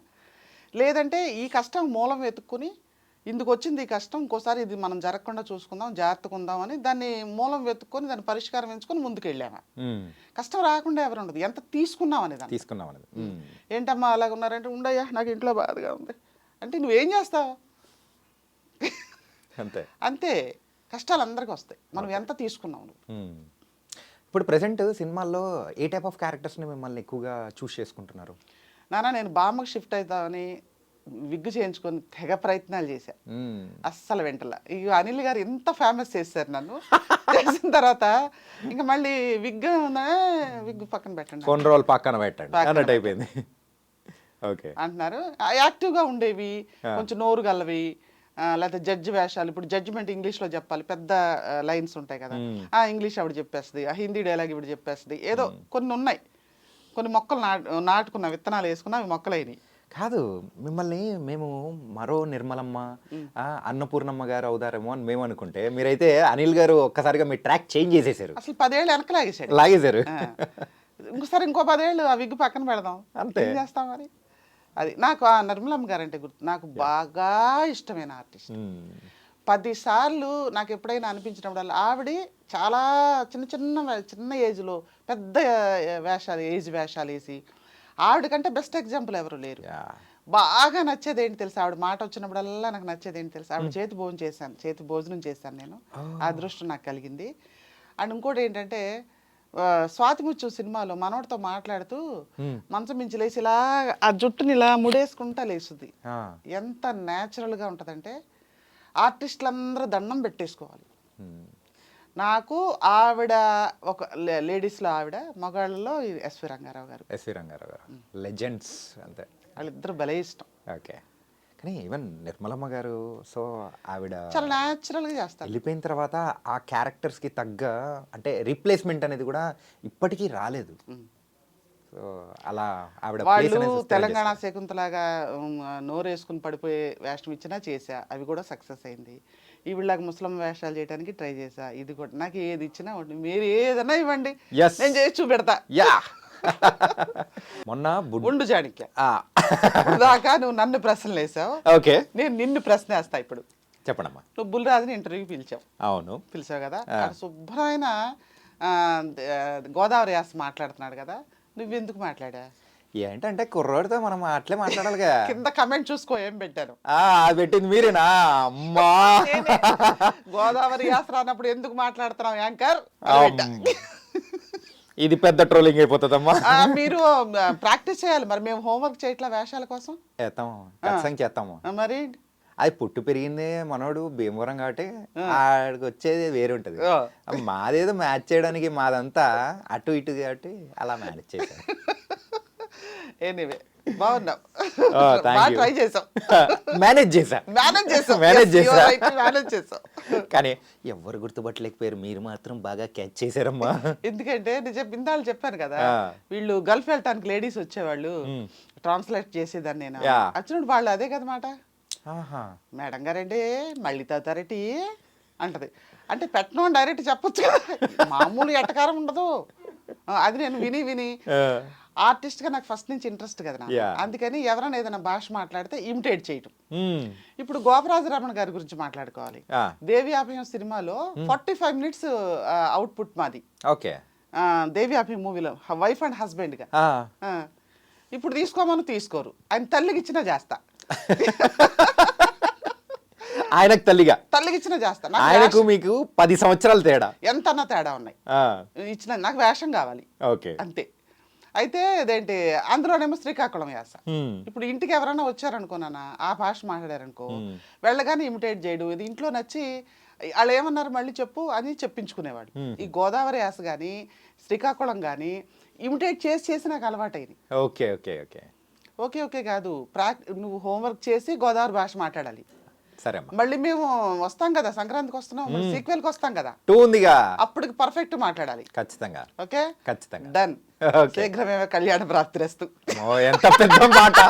లేదంటే ఈ కష్టం మూలం వెతుక్కుని ఇందుకు వచ్చింది ఈ కష్టం, ఇంకోసారి ఇది మనం జరగకుండా చూసుకుందాం, జాగ్రత్తగా ఉందాం అని దాన్ని మూలం వెతుక్కొని దాన్ని పరిష్కారం ఎంచుకొని ముందుకు వెళ్ళామా. కష్టం రాకుండా ఎవరు ఉండదు, ఎంత తీసుకున్నాం అనేది. ఏంటమ్మా అలాగ ఉన్నారంటే, ఉండయ్యా నాకు ఇంట్లో బాధగా ఉంది అంటే నువ్వేం చేస్తావు, అంతే. కష్టాలు అందరికీ వస్తాయి, మనం ఎంత తీసుకున్నాం. ఇప్పుడు ప్రెసెంట్ సినిమాల్లో ఏ టైప్ ఆఫ్ క్యారెక్టర్స్ని మిమ్మల్ని ఎక్కువగా చూస్ చేసుకుంటున్నారు? నేను బామ్మకు షిఫ్ట్ అవుతామని విగ్ చేయించుకొని తెగ ప్రయత్నాలు చేశా, అస్సలు వెంటలా. ఇక అనిల్ గారు ఎంత ఫేమస్ చేశారు నన్ను. చేసిన తర్వాత ఇంకా మళ్ళీ విగ్ పక్కన పెట్టండి, కొన్ని రోజులు పక్కన పెట్టండి అన్నట్టు అయిపోయింది. ఓకే అంటున్నారు. యాక్టివ్గా ఉండేవి, కొంచెం నోరు గల్లవి, లేకపోతే జడ్జి వేషాలు. ఇప్పుడు జడ్జిమెంట్ ఇంగ్లీష్లో చెప్పాలి, పెద్ద లైన్స్ ఉంటాయి కదా, ఇంగ్లీష్ ఆవిడ చెప్పేస్తుంది, హిందీ డైలాగ్ ఇవిడ చెప్పేస్తుంది. ఏదో కొన్ని ఉన్నాయి, కొన్ని మొక్కలు నాటుకున్న విత్తనాలు వేసుకున్న అవి మొక్కలైనవి కాదు. మిమ్మల్ని మేము మరో నిర్మలమ్మ, అన్నపూర్ణమ్మ గారు అవుతారేమో అని మేము అనుకుంటే, మీరైతే అనిల్ గారు ఒక్కసారిగా మీ ట్రాక్ చేంజ్ చేసేసారు. అసలు 10 ఏళ్ళు వెనక లాగేశారు. ఇంకోసారి ఇంకో 10 ఏళ్ళు ఆ విగ్గు పక్కన పెడదాం, అంతే చేస్తాం. మరి అది నాకు ఆ నిర్మలమ్మ గారు అంటే గుర్తు, నాకు బాగా ఇష్టమైన ఆర్టిస్ట్. 10 సార్లు నాకు ఎప్పుడైనా అనిపించినప్పుడు ఆవిడ చాలా చిన్న ఏజ్లో పెద్ద ఏజ్ వేషాలు వేసి, ఆవిడకంటే బెస్ట్ ఎగ్జాంపుల్ ఎవరు లేరు. బాగా నచ్చేది ఏంటి తెలుసు, ఆవిడ మాట వచ్చినప్పుడల్లా నాకు నచ్చేది ఏంటి తెలుసు, ఆవిడ చేతి భోజనం చేశాను నేను. ఆ అదృష్టం నాకు కలిగింది. అండ్ ఇంకోటి ఏంటంటే, స్వాతిముత్యం సినిమాలో మనోడితో మాట్లాడుతూ మంచం మించి లేచి ఇలా ఆ జుట్టుని ఇలా ముడేసుకుంటా లేస్తుంది. ఎంత న్యాచురల్గా ఉంటుందంటే ఆర్టిస్టులందరూ దండం పెట్టేసుకోవాలి. నాకు ఆవిడ ఒక లేడీస్లో ఆవిడ, మగాళ్ళలో ఎస్వి రంగారావు గారు లెజెండ్స్. అంతే, వాళ్ళిద్దరు భలే ఇష్టం. ఓకే. కానీ ఈవెన్ నిర్మలమ్మ గారు, సో ఆవిడ చాలా న్యాచురల్గా చేస్తారు. వెళ్ళిపోయిన తర్వాత ఆ క్యారెక్టర్స్కి తగ్గ అంటే రీప్లేస్మెంట్ అనేది కూడా ఇప్పటికీ రాలేదు. సో అలా ఆవిడ వాళ్ళు తెలంగాణ శకుంతలాగా నోరేసుకుని పడిపోయే వేషం ఇచ్చినా చేశా, అవి కూడా సక్సెస్ అయింది. ఈవిడలాగా ముస్లిం వేషాలు చేయడానికి ట్రై చేశా, ఇది కూడా. నాకు ఏది ఇచ్చినా మీరు ఏదైనా ఇవ్వండి, నేను చేసి చూపెడతా. మొన్న ఉండు జానిక్య, ఆ, దాకా నువ్వు నన్ను ప్రశ్నలు వేసావు, ఓకే నేను నిన్ను ప్రశ్న వేస్తా ఇప్పుడు. చెప్పండమ్మా. నువ్వు బుల్రాజుని ఇంటర్వ్యూకి అవును. పిలిచావు కదా, అక్కడ శుభ్రమైన గోదావరి యాస మాట్లాడుతున్నాడు కదా, నువ్వెందుకు మాట్లాడా? ఏంటంటే కుర్రోడితో మనం అట్లే మాట్లాడాలిగా. కింద కమెంట్ చూసుకో ఏం పెట్టాను. అది పెట్టింది మీరేనా? అమ్మా, నేనే. గోదావరి యాస రానప్పుడు ఎందుకు మాట్లాడుతున్నావు యాంకర్? ఇది పెద్ద ట్రోలింగ్ అయిపోతుందమ్మా. మీరు ప్రాక్టీస్ చేయాలి మరి, మేము హోంవర్క్ చేయట్లా వేషాల కోసం. చేస్తాము, ఖచ్చితంగా చేస్తాము. మరి అది పుట్టు పెరిగింది మనోడు భీమవరం కాబట్టి ఆడికి వచ్చేది వేరే ఉంటది. మాదేదో మ్యాచ్ చేయడానికి మాదంతా అటు ఇటు కాబట్టి అలా మేనేజ్ చేశాను. ఎనీవే బాగున్నావు, thank you. ట్రై చేసాం, మేనేజ్ చేశా. మేనేజ్ చేసాం. కానీ ఎవరు గుర్తుపట్టలేకపోయారు, మీరు మాత్రం బాగా క్యాచ్ చేశారమ్మా. ఎందుకంటే నిజం బిందాలు చెప్పాను కదా, వీళ్ళు గల్ఫ్ వెళ్ళటానికి లేడీస్ వచ్చేవాళ్ళు, ట్రాన్స్లేట్ చేసేదాన్ని నేను. వచ్చినప్పుడు వాళ్ళు అదే కదమాట, మేడం గారండి మళ్ళీ తాతారేటి అంటది. అంటే పెట్టను డైరెక్ట్ చెప్పొచ్చు కదా, మామూలు ఎటకారం ఉండదు. అది నేను విని విని ఆర్టిస్ట్ గా నాకు ఫస్ట్ నుంచి ఇంట్రెస్ట్ కదా నాకు. అందుకని ఎవరైనా ఏదైనా భాష మాట్లాడితే ఇమిటేట్ చేయటం. ఇప్పుడు గోపరాజరమణ గారి గురించి మాట్లాడుకోవాలి. దేవి అభయం సినిమాలో 45 minutes అవుట్పుట్ మాది. ఓకే, దేవి అభయం మూవీలో వైఫ్ అండ్ హస్బెండ్ గా. ఇప్పుడు తీసుకోమని తీసుకోరు, ఆయన తల్లికి ఇచ్చినా చేస్తా, ఆయనకు తల్లికి ఇచ్చినా చేస్తా. ఆయనకు మీకు 10 సంవత్సరాలు తేడా, ఎంతన్నా తేడా ఉన్నాయి. ఇచ్చిన నాకు వేషం కావాలి అంతే. అయితే అదేంటి అందులోనేమో శ్రీకాకుళం యాస. ఇప్పుడు ఇంటికి ఎవరైనా వచ్చారనుకోనా ఆ భాష మాట్లాడారనుకో, వెళ్ళగానే ఇమిటేట్ చేయడం, ఇది ఇంట్లో నచ్చి వాళ్ళు ఏమన్నారు మళ్ళీ చెప్పు అని చెప్పించుకునేవాడు. ఈ గోదావరి యాస కానీ శ్రీకాకుళం కానీ ఇమిటేట్ చేసి నాకు అలవాటైంది. Okay okay okay okay okay కాదు, నువ్వు హోంవర్క్ చేసి గోదావరి భాష మాట్లాడాలి. సరే, మళ్ళీ మేము వస్తాం కదా, సంక్రాంతికి వస్తున్నాం, సీక్వెల్ కి వస్తాం కదా, 2 ఉందిగా, అప్పటికి పర్ఫెక్ట్ మాట్లాడాలి. ఖచ్చితంగా. ఓకే, ఖచ్చితంగా. డన్. శీఘ్రమేవ కళ్యాణ ప్రాప్తిరస్తు. ఎంత పెద్ద మాట,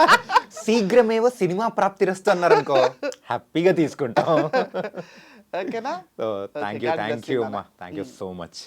శీఘ్రమేవ సినిమా ప్రాప్తిరస్తు అన్నారనుకో, హ్యాపీగా తీసుకుంటాం. ఓకేనా? థ్యాంక్ యూ అమ్మా, థ్యాంక్ యూ సో మచ్.